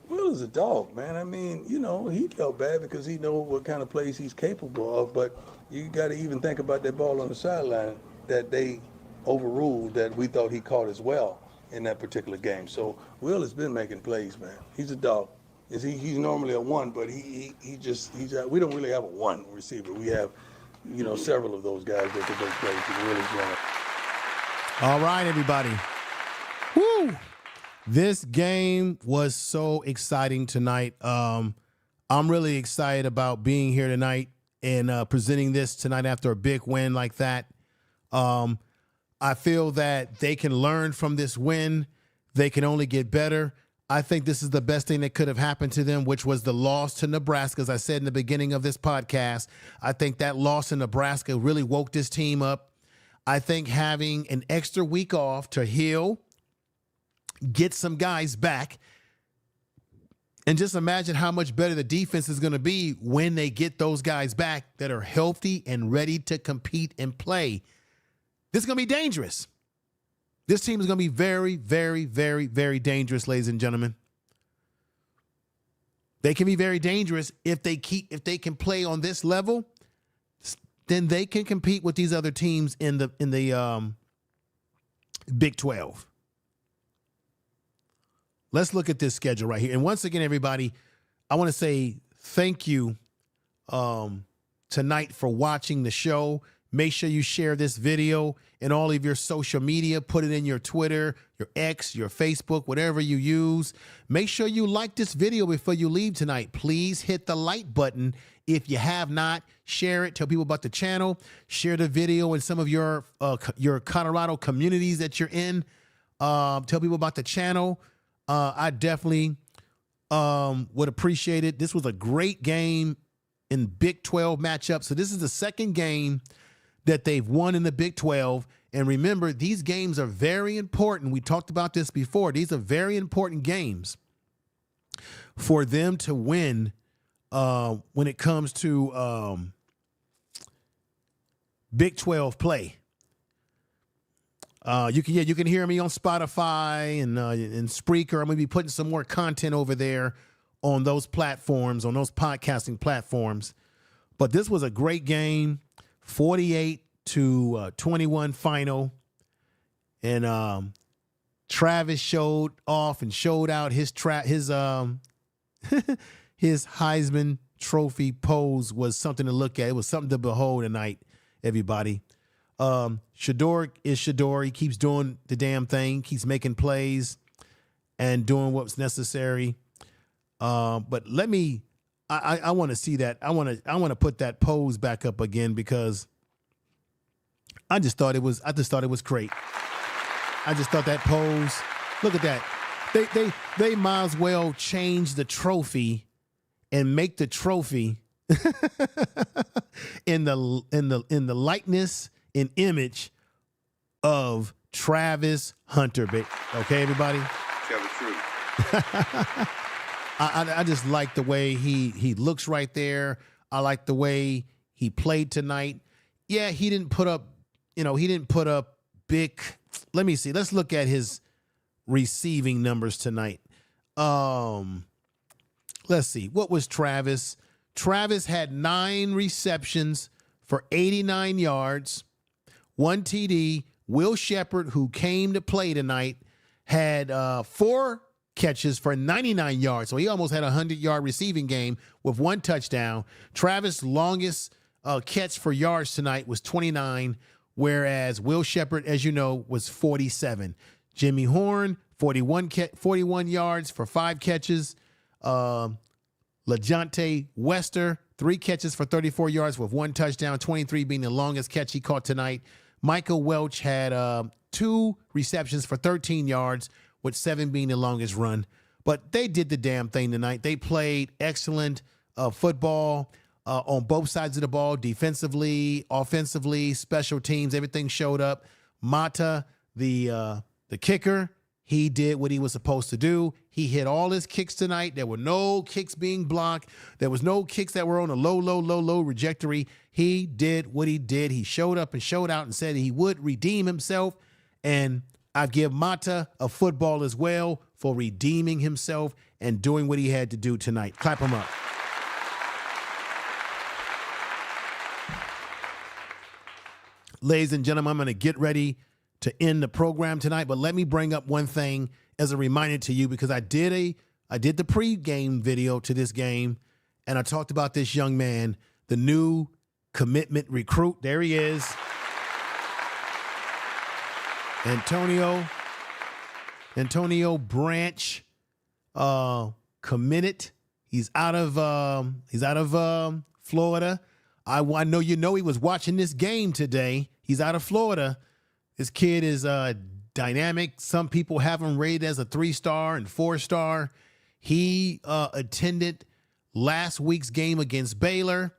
Will is a dog, man. I mean, you know, he felt bad because he knows what kind of plays he's capable of, but you got to even think about that ball on the sideline that they overruled that we thought he caught as well in that particular game. So Will has been making plays, man. He's a dog. He's normally a one, but we don't really have a one receiver. We have, you know, several of those guys that can make plays. He's really doing it. All right, everybody. Woo! This game was so exciting tonight. I'm really excited about being here tonight and presenting this tonight after a big win like that. I feel that they can learn from this win. They can only get better. I think this is the best thing that could have happened to them, which was the loss to Nebraska. As I said in the beginning of this podcast, I think that loss in Nebraska really woke this team up. I think having an extra week off to heal, get some guys back, and just imagine how much better the defense is going to be when they get those guys back that are healthy and ready to compete and play. This is going to be dangerous. This team is going to be very, very, very, very dangerous, ladies and gentlemen. They can be very dangerous if they can play on this level. Then they can compete with these other teams in the Big 12. Let's look at this schedule right here. And once again, everybody, I want to say thank you tonight for watching the show. Make sure you share this video in all of your social media. Put it in your Twitter, your X, your Facebook, whatever you use. Make sure you like this video before you leave tonight. Please hit the like button if you have not. Share it. Tell people about the channel. Share the video in some of your Colorado communities that you're in. Tell people about the channel. I definitely would appreciate it. This was a great game. in Big 12 matchups. So this is the second game that they've won in the Big 12. And remember, these games are very important. We talked about this before. These are very important games for them to win when it comes to Big 12 play. You can hear me on Spotify and Spreaker. I'm going to be putting some more content over there on those platforms, on those podcasting platforms. But this was a great game, 48-21 final. And Travis showed off and showed out his his Heisman Trophy pose was something to look at. It was something to behold tonight, everybody. Shador is Shador. He keeps doing the damn thing, keeps making plays and doing what's necessary. But I want to see that. I want to put that pose back up again because I just thought it was great. I just thought that pose. Look at that. They might as well change the trophy and make the trophy in the likeness and image of Travis Hunter. Okay, everybody? Tell the truth. I just like the way he looks right there. I like the way he played tonight. Yeah, he didn't put up big. Let me see. Let's look at his receiving numbers tonight. Let's see. What was Travis? Travis had 9 receptions for 89 yards, 1 TD. Will Sheppard, who came to play tonight, had 4 catches for 99 yards. So he almost had a 100-yard receiving game with 1 touchdown. Travis' longest catch for yards tonight was 29, whereas Will Sheppard, as you know, was 47. Jimmy Horn, 41 yards for 5 catches. LaJohntay Wester, 3 catches for 34 yards with 1 touchdown, 23 being the longest catch he caught tonight. Michael Welch had 2 receptions for 13 yards, with 7 being the longest run. But they did the damn thing tonight. They played excellent football on both sides of the ball, defensively, offensively, special teams. Everything showed up. Mata, the kicker, he did what he was supposed to do. He hit all his kicks tonight. There were no kicks being blocked. There was no kicks that were on a low trajectory. He did what he did. He showed up and showed out and said he would redeem himself. And I give Mata a football as well for redeeming himself and doing what he had to do tonight. Clap him up. Ladies and gentlemen, I'm going to get ready to end the program tonight, but let me bring up one thing as a reminder to you, because I did the pre-game video to this game, and I talked about this young man, the new commitment recruit. There he is. Antonio Branch committed. He's out of Florida. I know you know he was watching this game today. He's out of Florida. This kid is dynamic. Some people have him rated as a 3-star and 4-star. He attended last week's game against Baylor,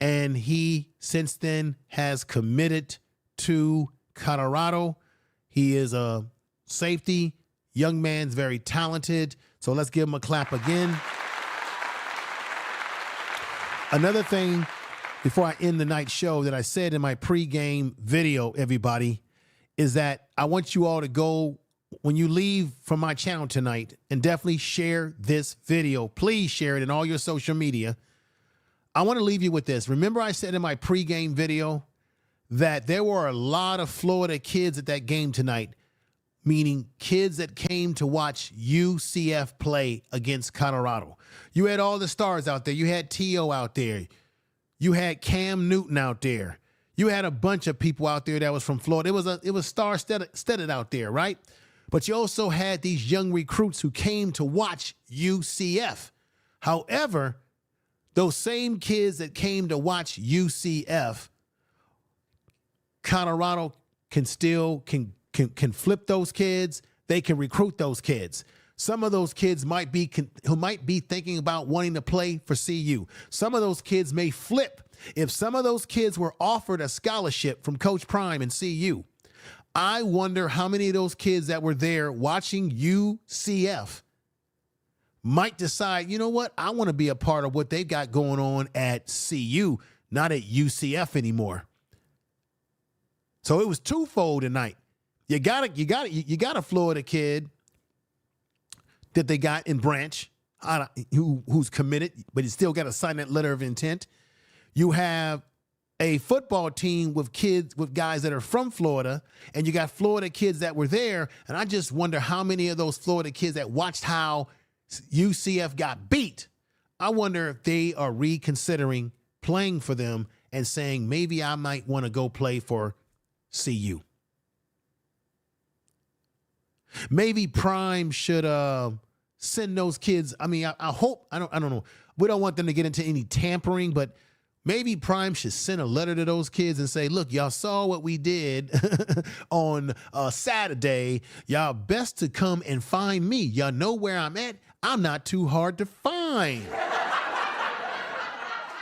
and he since then has committed to Colorado. He is a safety. Young man's very talented. So let's give him a clap again. Another thing before I end the night show that I said in my pregame video, everybody, is that I want you all to go, when you leave from my channel tonight, and definitely share this video. Please share it in all your social media. I want to leave you with this. Remember I said in my pregame video that there were a lot of Florida kids at that game tonight, meaning kids that came to watch UCF play against Colorado. You had all the stars out there. You had T.O. out there. You had Cam Newton out there. You had a bunch of people out there that was from Florida. It was star-studded out there, right? But you also had these young recruits who came to watch UCF. However, those same kids that came to watch UCF, Colorado can flip those kids. They can recruit those kids. Some of those kids who might be thinking about wanting to play for CU. Some of those kids may flip. If some of those kids were offered a scholarship from Coach Prime and CU, I wonder how many of those kids that were there watching UCF might decide, you know what, I want to be a part of what they've got going on at CU, not at UCF anymore. So it was twofold tonight. You got a Florida kid that they got in Branch, who's committed, but he still got to sign that letter of intent. You have a football team with guys that are from Florida, and you got Florida kids that were there. And I just wonder how many of those Florida kids that watched how UCF got beat, I wonder if they are reconsidering playing for them and saying, maybe I might want to go play for CU. Maybe Prime should send those kids. I mean, I hope, I don't know. We don't want them to get into any tampering, but maybe Prime should send a letter to those kids and say, look, y'all saw what we did on Saturday. Y'all best to come and find me. Y'all know where I'm at. I'm not too hard to find.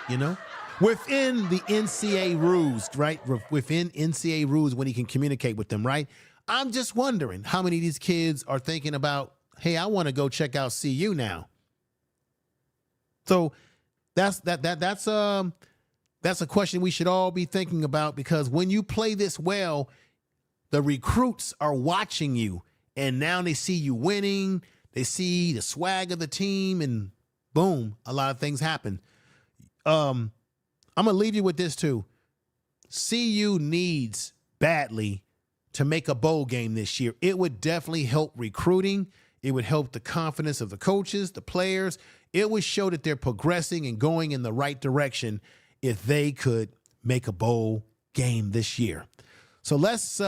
You know? Within the NCAA rules, right? Within NCAA rules when he can communicate with them, right? I'm just wondering how many of these kids are thinking about, hey, I want to go check out CU now. So that's a question we should all be thinking about, because when you play this well, the recruits are watching you, and now they see you winning, they see the swag of the team, and boom, a lot of things happen. I'm gonna leave you with this too. CU needs badly to make a bowl game this year. It would definitely help recruiting. It would help the confidence of the coaches, the players. It would show that they're progressing and going in the right direction if they could make a bowl game this year. So let's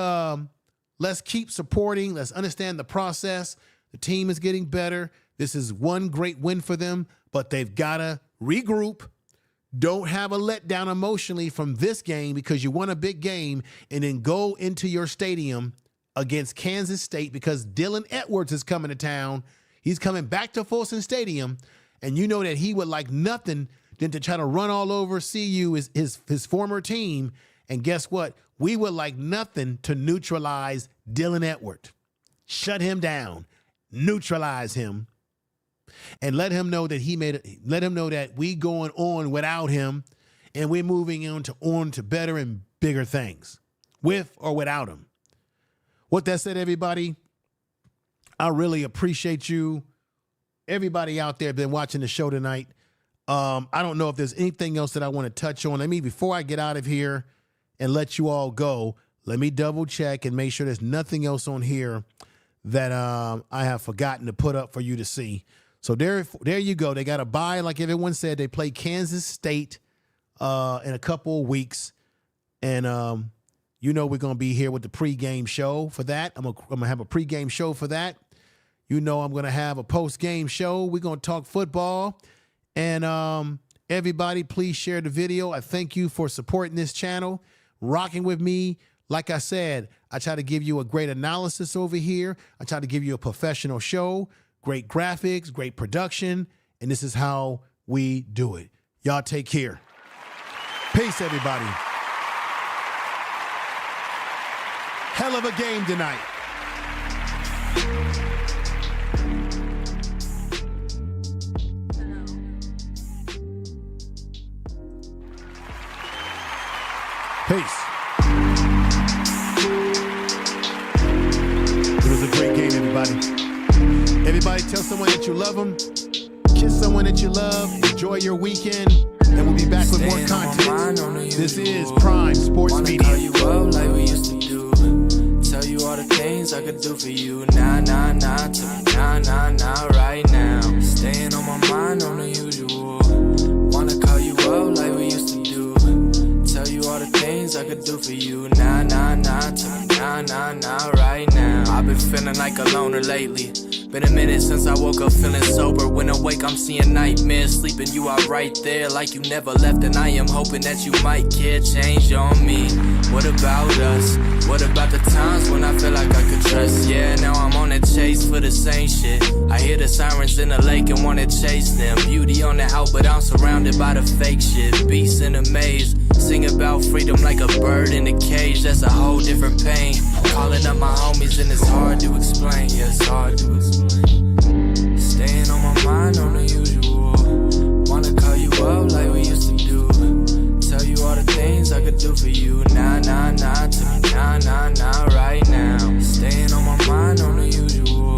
keep supporting. Let's understand the process. The team is getting better. This is one great win for them, but they've got to regroup. Don't have a letdown emotionally from this game because you won a big game, and then go into your stadium against Kansas State because Dylan Edwards is coming to town. He's coming back to Folsom Stadium, and you know that he would like nothing than to try to run all over CU, his former team. And guess what? We would like nothing to neutralize Dylan Edwards. Shut him down. Neutralize him. And let him know that let him know that we going on without him, and we're moving on to better and bigger things, with or without him. With that said, everybody, I really appreciate you. Everybody out there been watching the show tonight. I don't know if there's anything else that I want to touch on. Before I get out of here and let you all go, let me double check and make sure there's nothing else on here that I have forgotten to put up for you to see. So there you go. They got a bye, like everyone said. They play Kansas State in a couple of weeks. And, we're going to be here with the pregame show for that. I'm going to have a pregame show for that. I'm going to have a postgame show. We're going to talk football. And everybody, please share the video. I thank you for supporting this channel, rocking with me. Like I said, I try to give you a great analysis over here. I try to give you a professional show. Great graphics, great production, and this is how we do it. Y'all take care. Peace, everybody. Hell of a game tonight. Peace. It was a great game, everybody. Everybody tell someone that you love them. Kiss someone that you love. Enjoy your weekend. And we'll be back with more content. This is Prime Sports Media. Call you up like we used to do. Tell you all the things I could do for you. Nah, nah, nah. Tell me nah, nah, nah right now. Staying on my mind on the usual. Wanna call you up like we used to do. Tell you all the things I could do for you. Nah, nah, nah. Tell me nah, nah, nah right now. I've been feeling like a loner lately. Been a minute since I woke up feeling sober. When awake, I'm seeing nightmares. Sleeping, you are right there like you never left. And I am hoping that you might care. Change on me. What about us? What about the times when I feel like I could trust? Yeah, now I'm on a chase for the same shit. I hear the sirens in the lake and wanna chase them. Beauty on the out, but I'm surrounded by the fake shit. Beasts in a maze. Sing about freedom like a bird in a cage. That's a whole different pain. Calling up my homies and it's hard to explain. Yeah, it's hard to explain. Staying on my mind on the usual. Wanna call you up like we used to do. Tell you all the things I could do for you. Nah, nah, nah, to me, nah, nah, nah, right now. Staying on my mind on the usual.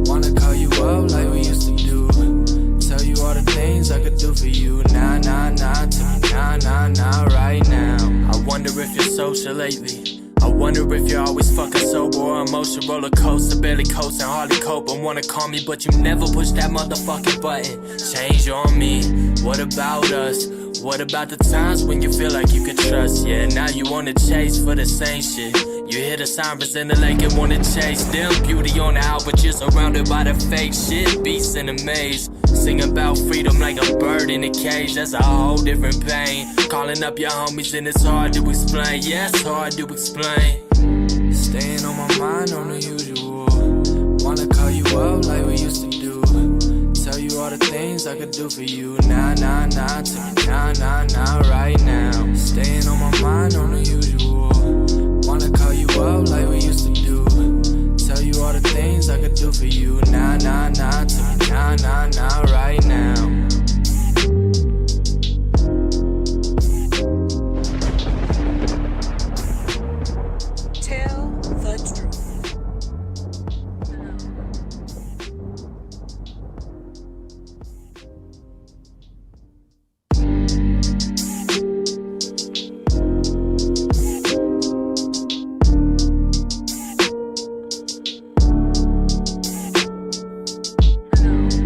Wanna call you up like we used to do. Tell you all the things I could do for you. Nah, nah, nah, to me, nah, nah, nah, right now. I wonder if you're social lately. I wonder if you're always fucking sober or emotional roller coaster, barely coasting, hardly cope. And wanna call me, but you never push that motherfucking button. Change on me. What about us? What about the times when you feel like you could trust? Yeah, now you wanna chase for the same shit. You hear the sirens in the lake and wanna chase them. Beauty on the out, but you're surrounded by the fake shit. Beasts in a maze. Sing about freedom like a bird in a cage. That's a whole different pain. Calling up your homies and it's hard to explain. Yeah, it's hard to explain. Staying on my mind on the usual. Wanna call you up like we used to do. Tell you all the things I could do for you. Nah, nah, nah, to me, nah, nah, nah, right now. Staying on my mind on the usual. Wanna call you up like we used to do. Tell you all the things I could do for you. Nah, nah, nah, to me, nah, nah, nah, right now. Tell the truth.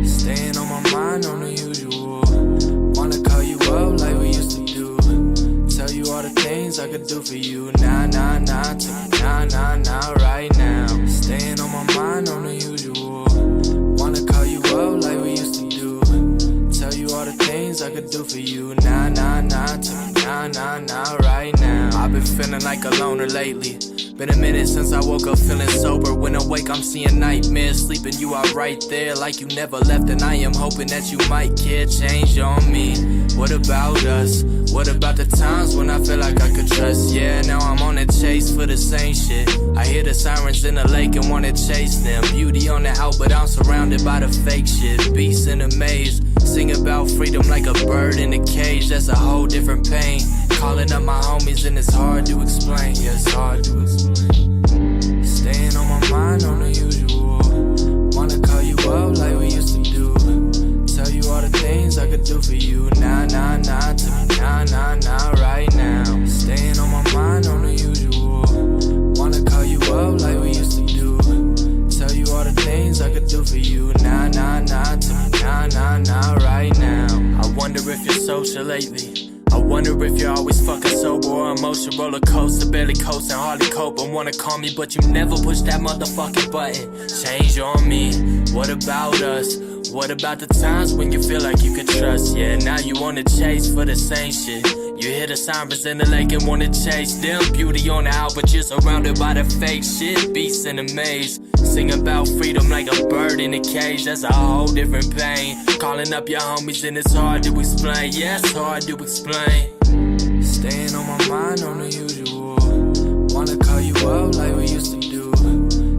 Staying on my mind on the usual. Wanna call you up like we used to do. Tell you all the things I could do for you. Nah, nah, nah, to me, nah, nah, nah, right now. Staying on my mind on the usual. Wanna call you up like we used to do. Tell you all the things I could do for you. Nah, nah, nah, to me, nah, nah, nah, right now. I've been feeling like a loner lately. Been a minute since I woke up feeling sober. When awake, I'm seeing nightmares. Sleeping, you are right there like you never left. And I am hoping that you might care. Change on me. What about us? What about the times when I feel like I could trust? Yeah, now I'm on a chase for the same shit. I hear the sirens in the lake and wanna chase them. Beauty on the out, but I'm surrounded by the fake shit. Beasts in a maze. Sing about freedom like a bird in a cage. That's a whole different pain. Calling up my homies and it's hard to explain. Yeah, it's hard to explain. Staying on my mind on the usual. Wanna call you up like we used to do. Tell you all the things I could do for you. Nah, nah, nah, to me, nah, nah, nah, right now. Staying on my mind on the usual. Wanna call you up like we used to do. Tell you all the things I could do for you. Nah, nah, nah, to me, nah, nah, nah, right now. I wonder if you're social lately. I wonder if you're always fucking sober or emotional roller coaster, barely coasting, hardly cope. And wanna call me, but you never push that motherfucking button. Change on me. What about us? What about the times when you feel like you could trust? Yeah, now you wanna chase for the same shit. You hear the sirens in the lake and wanna chase them. Beauty on the out, but you're surrounded by the fake shit. Beasts in a maze. Sing about freedom like a bird in a cage. That's a whole different pain. Calling up your homies and it's hard to explain. Yeah, it's hard to explain. Staying on my mind on the usual. Wanna call you up like we used to do.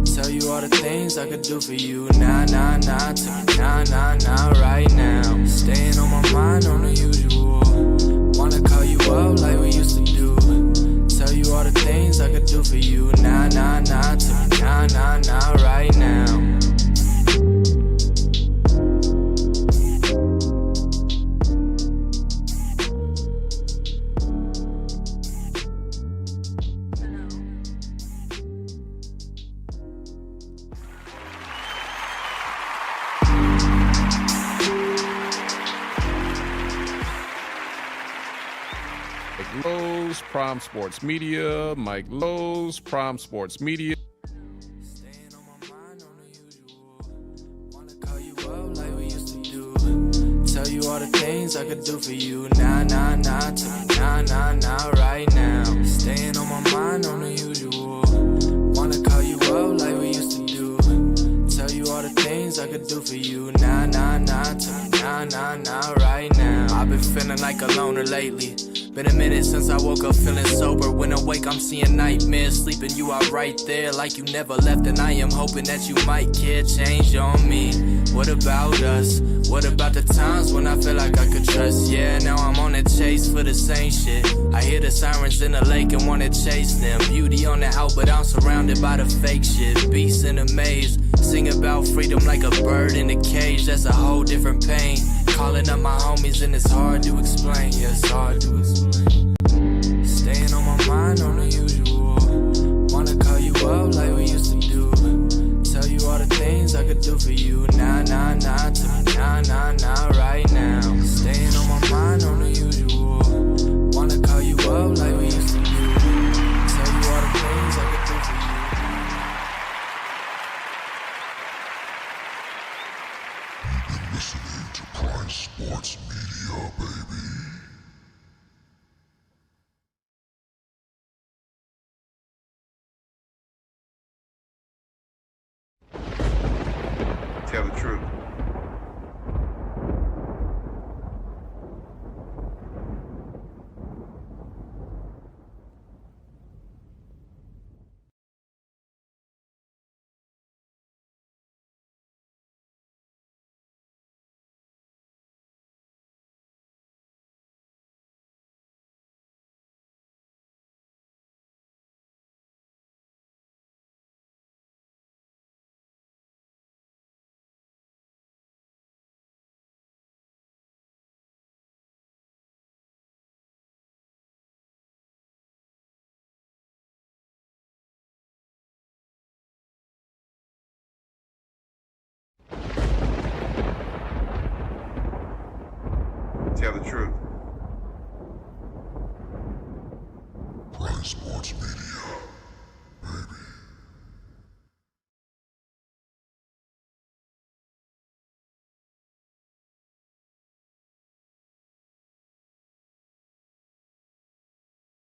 Tell you all the things I could do for you. Nah, nah, nah, to me, nah, nah, nah, right now. Staying on my mind on the usual. Wanna call you up like we used to do. Tell you all the things I could do for you. Nah, nah, nah, to me, nah, nah, nah, right now. Mike Lowe's, Prom Sports Media, Mike Lowe's, Prom Sports Media. Staying on my mind on the usual. all the things I could do for you. Nah, nah, nah, tell me nah, nah, nah, right now. Staying on my mind on the usual. Wanna call you up like we used to do. Tell you all the things I could do for you. Nah, nah, nah, tell me nah, nah, nah, right now. I've been feeling like a loner lately. Been a minute since I woke up feeling sober. When awake, I'm seeing nightmares. Sleeping, you are right there, like you never left. And I am hoping that you might care. Change on me. What about us? What about the times when I feel like I could trust? Yeah, now I'm on a chase for the same shit. I hear the sirens in the lake and wanna chase them. Beauty on the out, but I'm surrounded by the fake shit. Beast in a maze. Sing about freedom like a bird in a cage. That's a whole different pain. Calling up my homies and it's hard to explain. Yeah, it's hard to explain. Staying on my mind on the usual. Wanna call you up like we used to do. Tell you all the things I could do for you. Nah, nah, nah, tell me nah, nah, nah, right now. Staying on my mind on the usual. Wanna call you up like we used to do. Tell you all the things I could do for you. Listening to Prime Sports Media, baby. Tell the truth. Tell the truth.